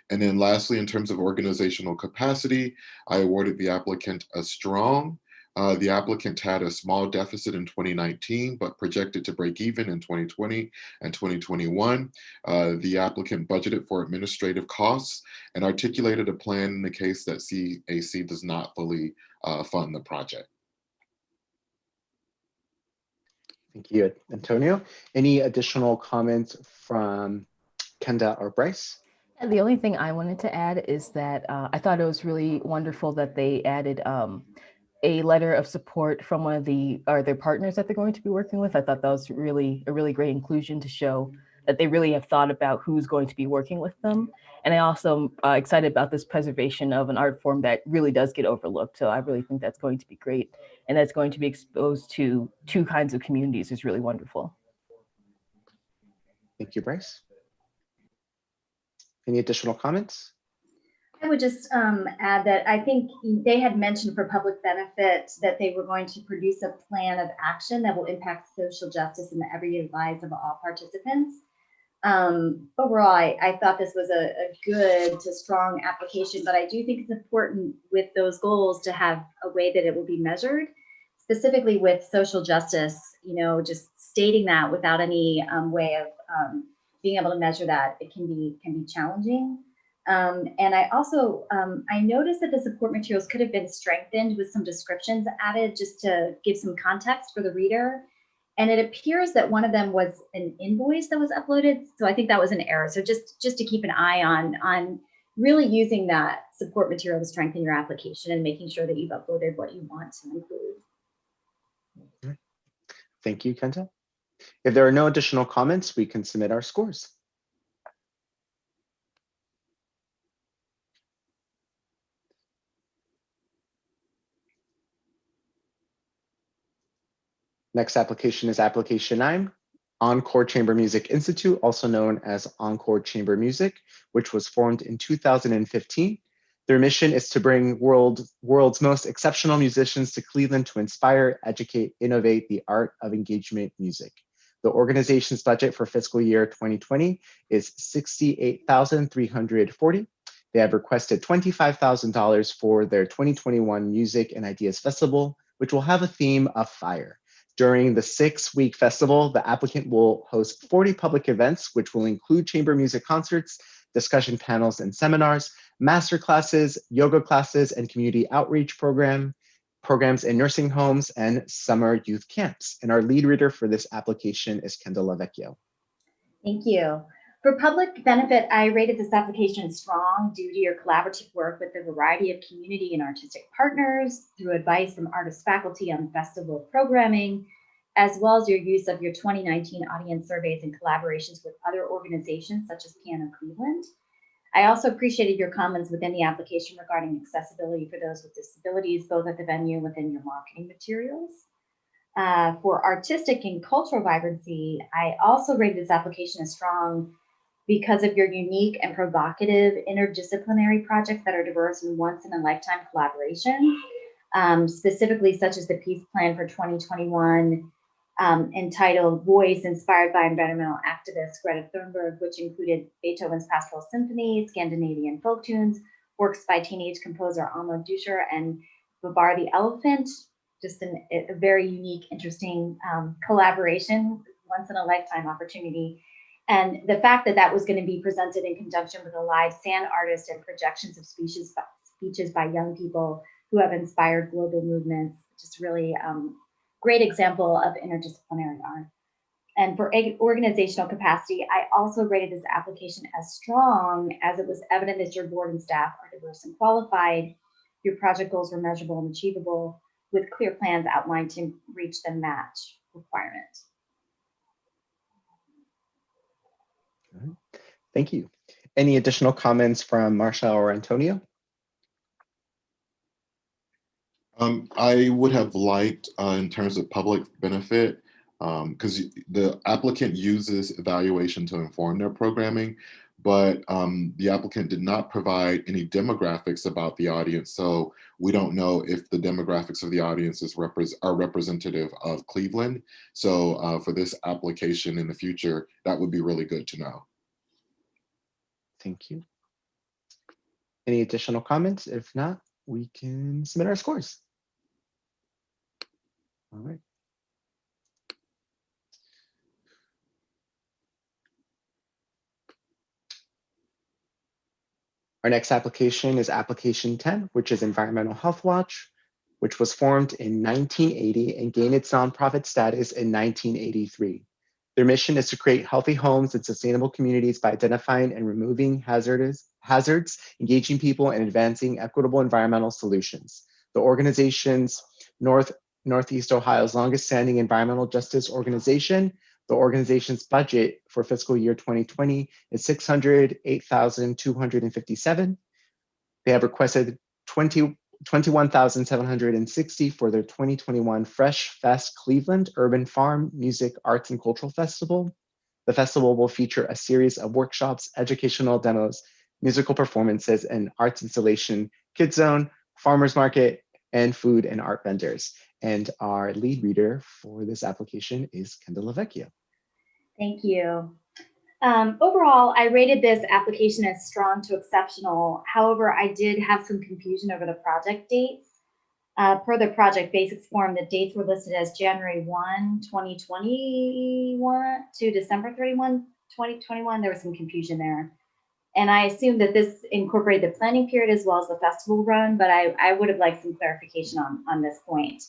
And then lastly, in terms of organizational capacity, I awarded the applicant a strong. The applicant had a small deficit in 2019, but projected to break even in 2020 and 2021. The applicant budgeted for administrative costs and articulated a plan in the case that CAC does not fully fund the project. Thank you, Antonio. Any additional comments from Kenda or Bryce? And the only thing I wanted to add is that I thought it was really wonderful that they added a letter of support from one of their partners that they're going to be working with. I thought that was really a really great inclusion to show that they really have thought about who's going to be working with them. And I also am excited about this preservation of an art form that really does get overlooked. So I really think that's going to be great. And that's going to be exposed to two kinds of communities is really wonderful. Thank you, Bryce. Any additional comments? I would just add that I think they had mentioned for public benefit that they were going to produce a plan of action that will impact social justice in the everyday lives of all participants. Overall, I thought this was a good to strong application, but I do think it's important with those goals to have a way that it will be measured, specifically with social justice, just stating that without any way of being able to measure that, it can be challenging. And I also, I noticed that the support materials could have been strengthened with some descriptions added just to give some context for the reader. And it appears that one of them was an invoice that was uploaded. So I think that was an error. So just to keep an eye on really using that support material to strengthen your application and making sure that you've uploaded what you want to include. Thank you, Kenta. If there are no additional comments, we can submit our scores. Next application is application 9, Encore Chamber Music Institute, also known as Encore Chamber Music, which was formed in 2015. Their mission is to bring world's most exceptional musicians to Cleveland to inspire, educate, innovate the art of engagement music. The organization's budget for fiscal year 2020 is $68,340. They have requested $25,000 for their 2021 Music and Ideas Festival, which will have a theme of fire. During the 6-week festival, the applicant will host 40 public events, which will include chamber music concerts, discussion panels and seminars, master classes, yoga classes, and community outreach programs in nursing homes and summer youth camps. And our lead reader for this application is Kendall Lavecchio. Thank you. For public benefit, I rated this application strong due to your collaborative work with a variety of community and artistic partners, through advice from artist faculty on festival programming, as well as your use of your 2019 audience surveys and collaborations with other organizations such as Piano Cleveland. I also appreciated your comments within the application regarding accessibility for those with disabilities, both at the venue and within your marketing materials. For artistic and cultural vibrancy, I also rated this application as strong because of your unique and provocative interdisciplinary projects that are diverse and once-in-a-lifetime collaborations, specifically such as the Peace Plan for 2021, entitled Voice, inspired by environmental activist Greta Thunberg, which included Beethoven's Pastoral Symphony, Scandinavian folk tunes, works by teenage composer Alma Duscher and Babar the Elephant. Just a very unique, interesting collaboration, once-in-a-lifetime opportunity. And the fact that that was going to be presented in conjunction with a live sand artist and projections of speeches by young people who have inspired global movements, just really great example of interdisciplinary art. And for organizational capacity, I also rated this application as strong, as it was evident that your board and staff are diverse and qualified. Your project goals were measurable and achievable, with clear plans outlined to reach the match requirement. Thank you. Any additional comments from Marcia or Antonio? I would have liked, in terms of public benefit, because the applicant uses evaluation to inform their programming, but the applicant did not provide any demographics about the audience. So we don't know if the demographics of the audience are representative of Cleveland. So for this application in the future, that would be really good to know. Thank you. Any additional comments? If not, we can submit our scores. All right. Our next application is application 10, which is Environmental Health Watch, which was formed in 1980 and gained its nonprofit status in 1983. Their mission is to create healthy homes and sustainable communities by identifying and removing hazards, engaging people, and advancing equitable environmental solutions. The organization's Northeast Ohio's longest standing environmental justice organization. The organization's budget for fiscal year 2020 is $608,257. They have requested $21,760 for their 2021 Fresh Fest Cleveland Urban Farm Music, Arts, and Cultural Festival. The festival will feature a series of workshops, educational demos, musical performances, and arts installation, kids zone, farmers market, and food and art vendors. And our lead reader for this application is Kendall Lavecchio. Thank you. Overall, I rated this application as strong to exceptional. However, I did have some confusion over the project dates. Per the project basics form, the dates were listed as January 1, 2021 to December 31, 2021. There was some confusion there. And I assumed that this incorporated the planning period as well as the festival run, but I would have liked some clarification on this point.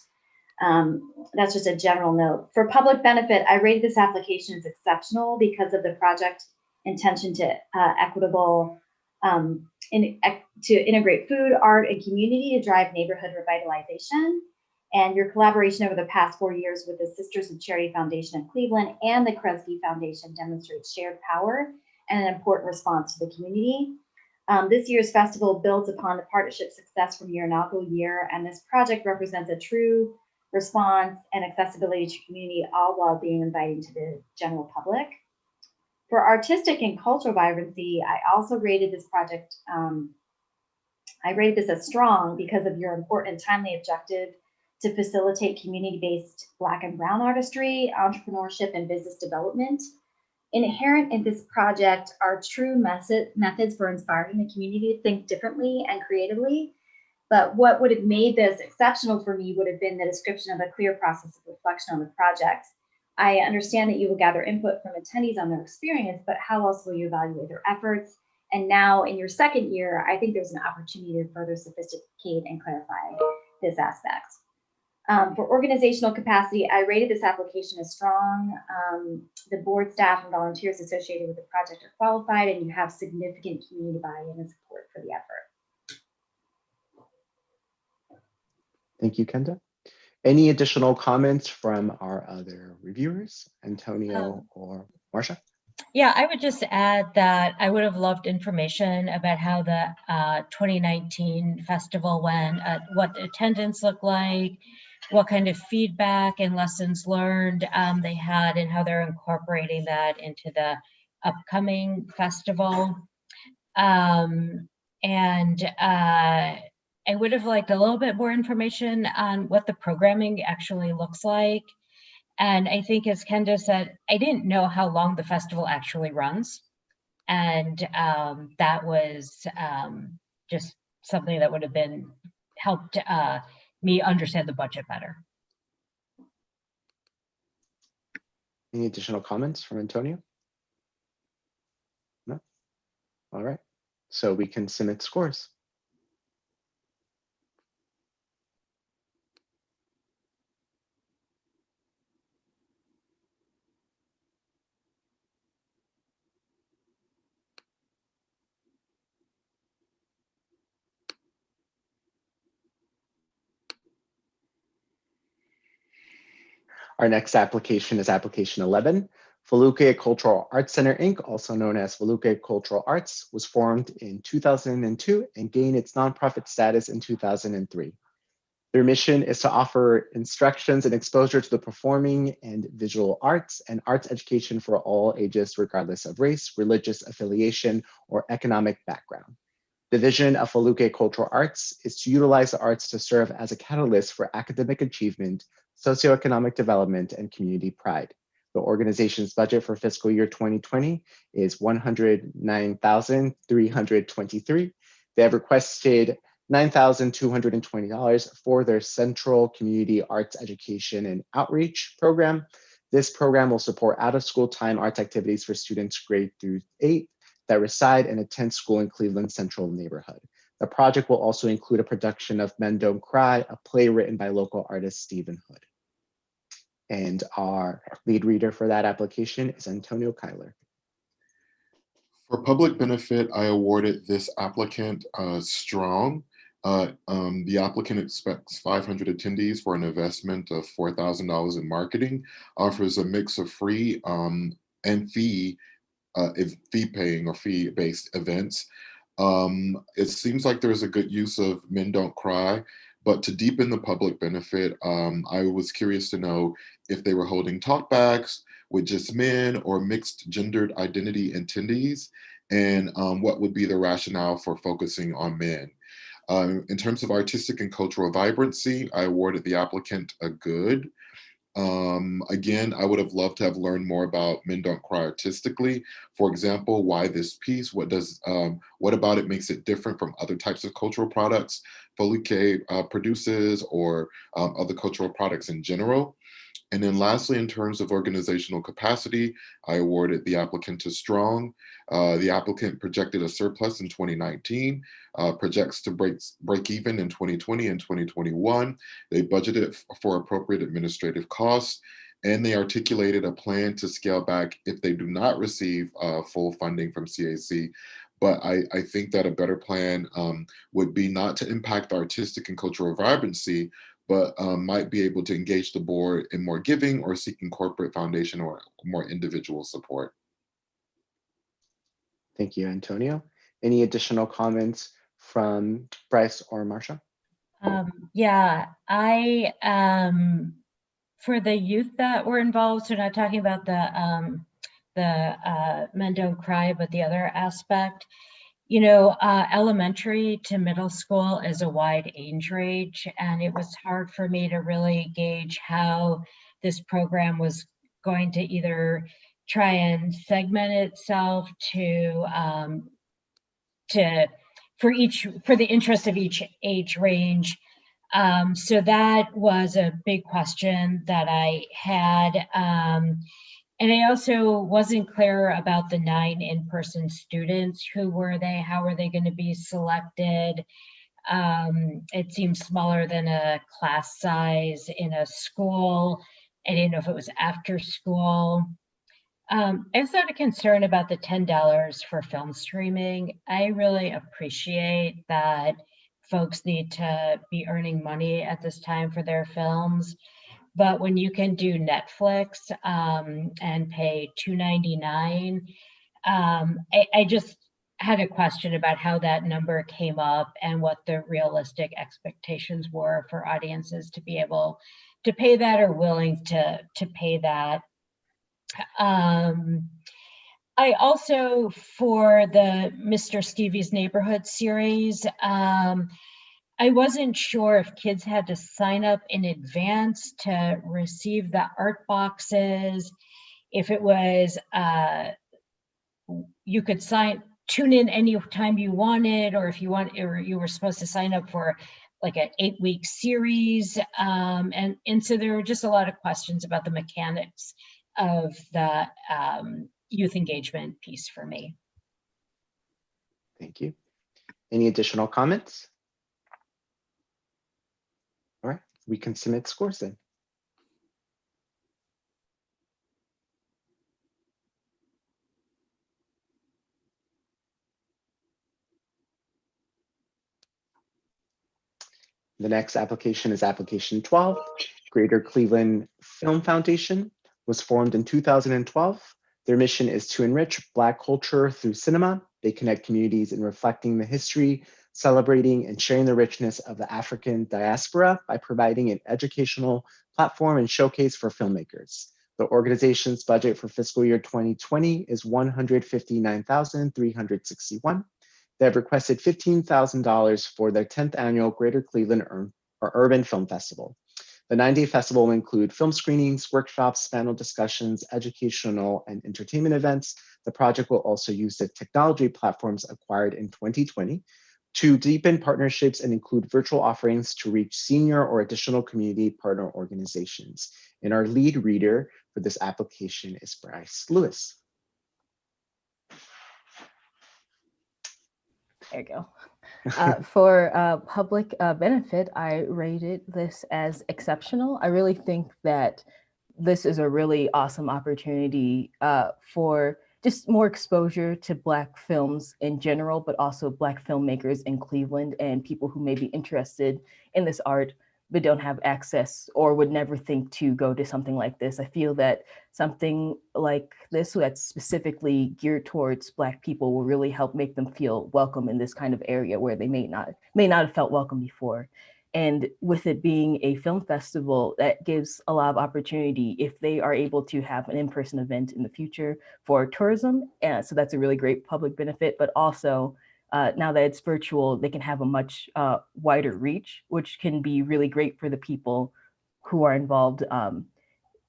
That's just a general note. For public benefit, I rated this application as exceptional because of the project intention to equitable, to integrate food, art, and community to drive neighborhood revitalization. And your collaboration over the past 4 years with the Sisters of Charity Foundation of Cleveland and the Kresge Foundation demonstrates shared power and an important response to the community. This year's festival builds upon the partnership success from your inaugural year, and this project represents a true response and accessibility to community, all while being inviting to the general public. For artistic and cultural vibrancy, I also rated this project, I rated this as strong because of your important and timely objective to facilitate community-based Black and Brown artistry, entrepreneurship, and business development. Inherent in this project are true methods for inspiring the community to think differently and creatively. But what would have made this exceptional for me would have been the description of a clear process of reflection on the project. I understand that you will gather input from attendees on their experience, but how else will you evaluate their efforts? And now in your second year, I think there's an opportunity to further sophisticate and clarify this aspect. For organizational capacity, I rated this application as strong. The board staff and volunteers associated with the project are qualified, and you have significant community buy-in and support for the effort. Thank you, Kenda. Any additional comments from our other reviewers, Antonio or Marcia? Yeah, I would just add that I would have loved information about how the 2019 festival went, what attendance looked like, what kind of feedback and lessons learned they had, and how they're incorporating that into the upcoming festival. And I would have liked a little bit more information on what the programming actually looks like. And I think, as Kenda said, I didn't know how long the festival actually runs. And that was just something that would have been helped me understand the budget better. Any additional comments from Antonio? No? All right. So we can submit scores. Our next application is application 11. Foluke Cultural Arts Center, Inc., also known as Foluke Cultural Arts, was formed in 2002 and gained its nonprofit status in 2003. Their mission is to offer instructions and exposure to the performing and visual arts and arts education for all ages, regardless of race, religious affiliation, or economic background. The vision of Foluke Cultural Arts is to utilize the arts to serve as a catalyst for academic achievement, socioeconomic development, and community pride. The organization's budget for fiscal year 2020 is $109,323. They have requested $9,220 for their Central Community Arts Education and Outreach program. This program will support out-of-school time arts activities for students grade through 8 that reside and attend school in Cleveland Central neighborhood. The project will also include a production of Men Don't Cry, a play written by local artist Stephen Hood. And our lead reader for that application is Antonio Kyler. For public benefit, I awarded this applicant strong. The applicant expects 500 attendees for an investment of $4,000 in marketing, offers a mix of free and fee-paying or fee-based events. It seems like there's a good use of Men Don't Cry, but to deepen the public benefit, I was curious to know if they were holding talkbacks with just men or mixed gendered identity attendees, and what would be the rationale for focusing on men. In terms of artistic and cultural vibrancy, I awarded the applicant a good. Again, I would have loved to have learned more about Men Don't Cry artistically. For example, why this piece? What about it makes it different from other types of cultural products Foluke produces, or other cultural products in general? And then lastly, in terms of organizational capacity, I awarded the applicant to strong. The applicant projected a surplus in 2019, projects to break even in 2020 and 2021. They budgeted for appropriate administrative costs, and they articulated a plan to scale back if they do not receive full funding from CAC. But I think that a better plan would be not to impact the artistic and cultural vibrancy, but might be able to engage the board in more giving or seeking corporate foundation or more individual support. Thank you, Antonio. Any additional comments from Bryce or Marsha? Yeah, for the youth that were involved, so not talking about the Men Don't Cry, but the other aspect, you know, elementary to middle school is a wide age range, and it was hard for me to really gauge how this program was going to either try and segment itself for the interest of each age range. So that was a big question that I had. And I also wasn't clear about the 9 in-person students. Who were they? How were they going to be selected? It seemed smaller than a class size in a school. I didn't know if it was after school. I also had a concern about the $10 for film streaming. I really appreciate that folks need to be earning money at this time for their films. But when you can do Netflix and pay $2.99, I just had a question about how that number came up and what the realistic expectations were for audiences to be able to pay that or willing to pay that. I also, for the Mr. Stevie's Neighborhood series, I wasn't sure if kids had to sign up in advance to receive the art boxes, if it was, you could tune in anytime you wanted, or if you want, or you were supposed to sign up for like an 8-week series. And so there were just a lot of questions about the mechanics of the youth engagement piece for me. Thank you. Any additional comments? All right, we can submit scores then. The next application is application 12. Greater Cleveland Film Foundation was formed in 2012. Their mission is to enrich Black culture through cinema. They connect communities in reflecting the history, celebrating and sharing the richness of the African diaspora by providing an educational platform and showcase for filmmakers. The organization's budget for fiscal year 2020 is $159,361. They have requested $15,000 for their 10th annual Greater Cleveland Urban Film Festival. The 9-day festival will include film screenings, workshops, panel discussions, educational and entertainment events. The project will also use the technology platforms acquired in 2020 to deepen partnerships and include virtual offerings to reach senior or additional community partner organizations. And our lead reader for this application is Bryce Lewis. There you go. For public benefit, I rated this as exceptional. I really think that this is a really awesome opportunity for just more exposure to Black films in general, but also Black filmmakers in Cleveland and people who may be interested in this art but don't have access or would never think to go to something like this. I feel that something like this that's specifically geared towards Black people will really help make them feel welcome in this kind of area where they may not have felt welcome before. And with it being a film festival, that gives a lot of opportunity if they are able to have an in-person event in the future for tourism. And so that's a really great public benefit, but also now that it's virtual, they can have a much wider reach, which can be really great for the people who are involved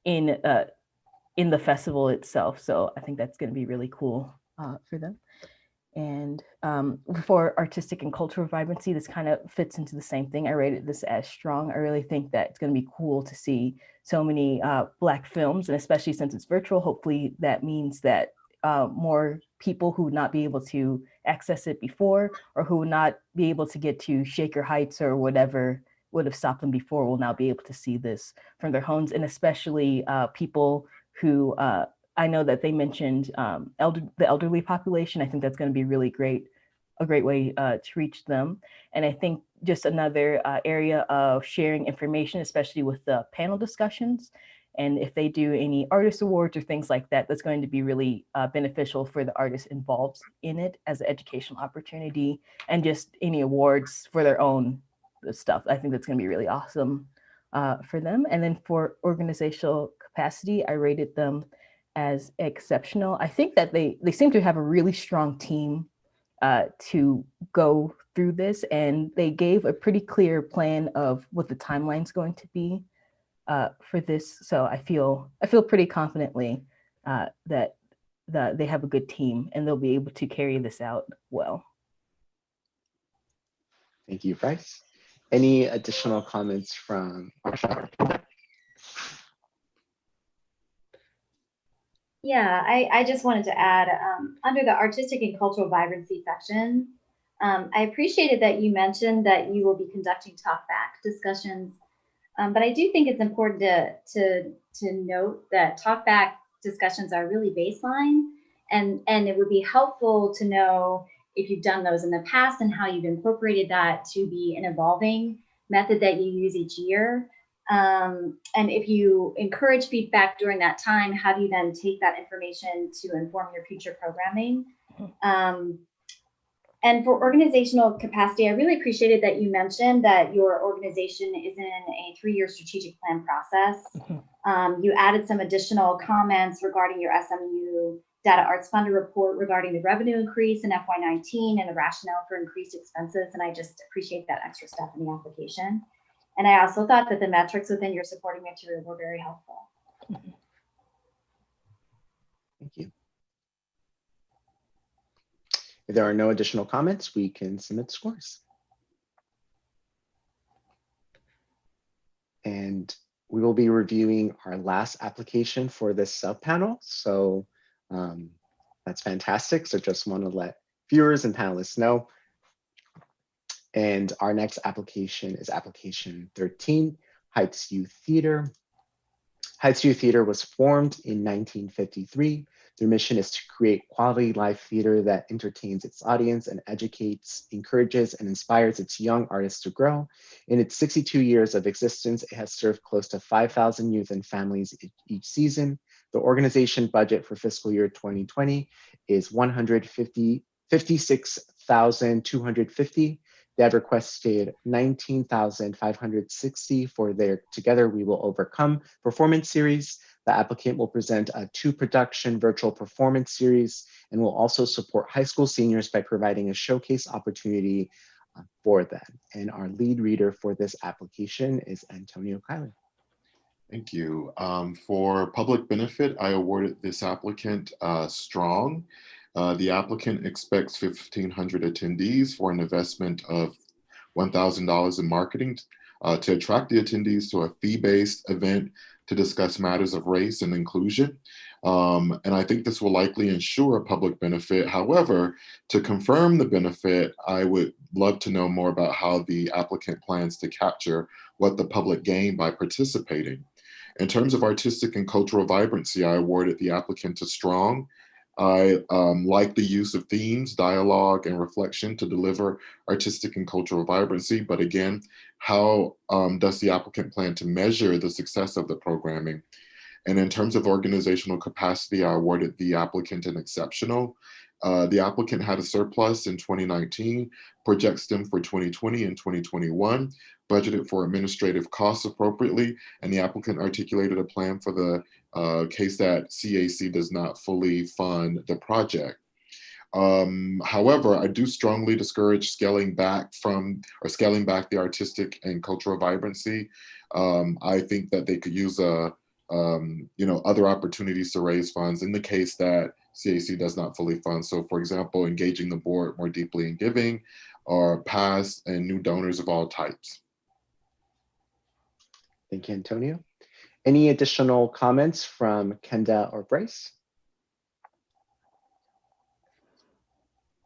in the festival itself. So I think that's going to be really cool for them. And for artistic and cultural vibrancy, this kind of fits into the same thing. I rated this as strong. I really think that it's going to be cool to see so many Black films, and especially since it's virtual, hopefully that means that more people who would not be able to access it before, or who would not be able to get to Shaker Heights or whatever would have stopped them before, will now be able to see this from their homes. And especially people who, I know that they mentioned the elderly population. I think that's going to be really a great way to reach them. And I think just another area of sharing information, especially with the panel discussions. And if they do any artist awards or things like that, that's going to be really beneficial for the artists involved in it as an educational opportunity, and just any awards for their own stuff. I think that's going to be really awesome for them. And then for organizational capacity, I rated them as exceptional. I think that they seem to have a really strong team to go through this, and they gave a pretty clear plan of what the timeline's going to be for this. So I feel pretty confidently that they have a good team and they'll be able to carry this out well. Thank you, Bryce. Any additional comments from Marsha? Yeah, I just wanted to add, under the artistic and cultural vibrancy section, I appreciated that you mentioned that you will be conducting talkback discussions. But I do think it's important to note that talkback discussions are really baseline, and it would be helpful to know if you've done those in the past and how you've incorporated that to be an evolving method that you use each year. And if you encourage feedback during that time, how do you then take that information to inform your future programming? And for organizational capacity, I really appreciated that you mentioned that your organization is in a 3-year strategic plan process. You added some additional comments regarding your SMU Data Arts Fund report regarding the revenue increase in FY19 and the rationale for increased expenses. And I just appreciate that extra step in the application. And I also thought that the metrics within your supporting material were very helpful. Thank you. If there are no additional comments, we can submit scores. And we will be reviewing our last application for this subpanel. So that's fantastic. So just want to let viewers and panelists know. And our next application is application 13, Heights Youth Theater. Heights Youth Theater was formed in 1953. Their mission is to create quality live theater that entertains its audience and educates, encourages, and inspires its young artists to grow. In its 62 years of existence, it has served close to 5,000 youth and families each season. The organization budget for fiscal year 2020 is $156,250. They have requested $19,560 for their Together We Will Overcome performance series. The applicant will present a 2-production virtual performance series and will also support high school seniors by providing a showcase opportunity for them. And our lead reader for this application is Antonio Kyler. Thank you. For public benefit, I awarded this applicant strong. The applicant expects 1,500 attendees for an investment of $1,000 in marketing to attract the attendees to a fee-based event to discuss matters of race and inclusion. And I think this will likely ensure a public benefit. However, to confirm the benefit, I would love to know more about how the applicant plans to capture what the public gain by participating. In terms of artistic and cultural vibrancy, I awarded the applicant a strong. I like the use of themes, dialogue, and reflection to deliver artistic and cultural vibrancy. But again, how does the applicant plan to measure the success of the programming? And in terms of organizational capacity, I awarded the applicant an exceptional. The applicant had a surplus in 2019, projects them for 2020 and 2021, budgeted for administrative costs appropriately, and the applicant articulated a plan for the case that CAC does not fully fund the project. However, I do strongly discourage scaling back the artistic and cultural vibrancy. I think that they could use other opportunities to raise funds in the case that CAC does not fully fund. So for example, engaging the board more deeply in giving, or past and new donors of all types. Thank you, Antonio. Any additional comments from Kenda or Bryce?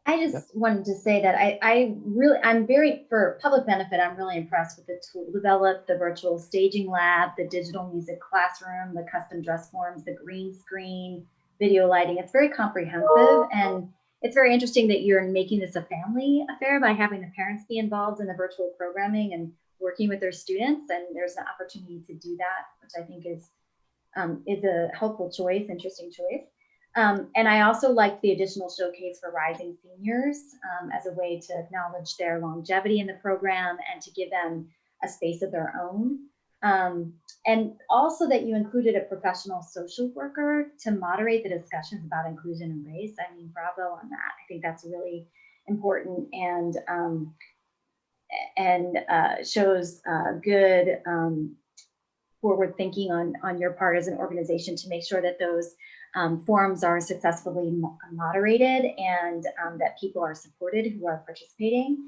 I just wanted to say that I'm very, for public benefit, I'm really impressed with the tool developed, the virtual staging lab, the digital music classroom, the custom dress forms, the green screen, video lighting. It's very comprehensive, and it's very interesting that you're making this a family affair by having the parents be involved in the virtual programming and working with their students. And there's an opportunity to do that, which I think is a helpful choice, interesting choice. And I also liked the additional showcase for rising seniors as a way to acknowledge their longevity in the program and to give them a space of their own. And also that you included a professional social worker to moderate the discussions about inclusion and race. I mean, bravo on that. I think that's really important and shows good forward thinking on your part as an organization to make sure that those forums are successfully moderated and that people are supported who are participating.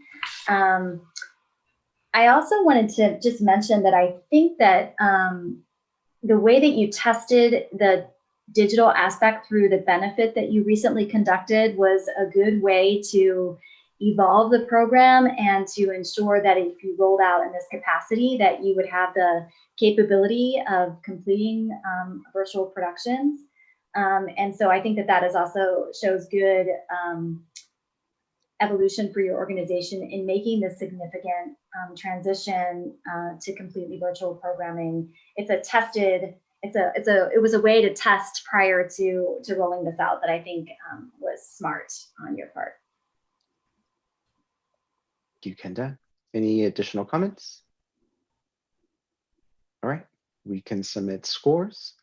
I also wanted to just mention that I think that the way that you tested the digital aspect through the benefit that you recently conducted was a good way to evolve the program and to ensure that if you rolled out in this capacity that you would have the capability of completing virtual productions. And so I think that is also shows good evolution for your organization in making this significant transition to completely virtual programming. It was a way to test prior to rolling this out that I think was smart on your part. Thank you, Kenda. Any additional comments? All right, we can submit scores.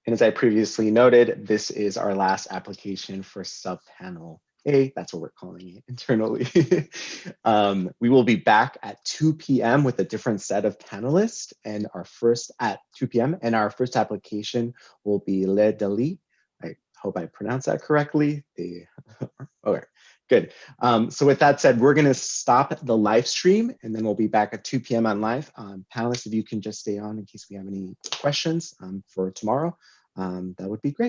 And as I previously noted, this is our last application for subpanel A. That's what we're calling it internally. We will be back at 2 p.m. with a different set of panelists, and our first application will be Le Deli. I hope I pronounced that correctly. Okay, good. So with that said, we're going to stop the live stream, and then we'll be back at 2 p.m. on live. Panelists, if you can just stay on in case we have any questions for tomorrow, that would be great.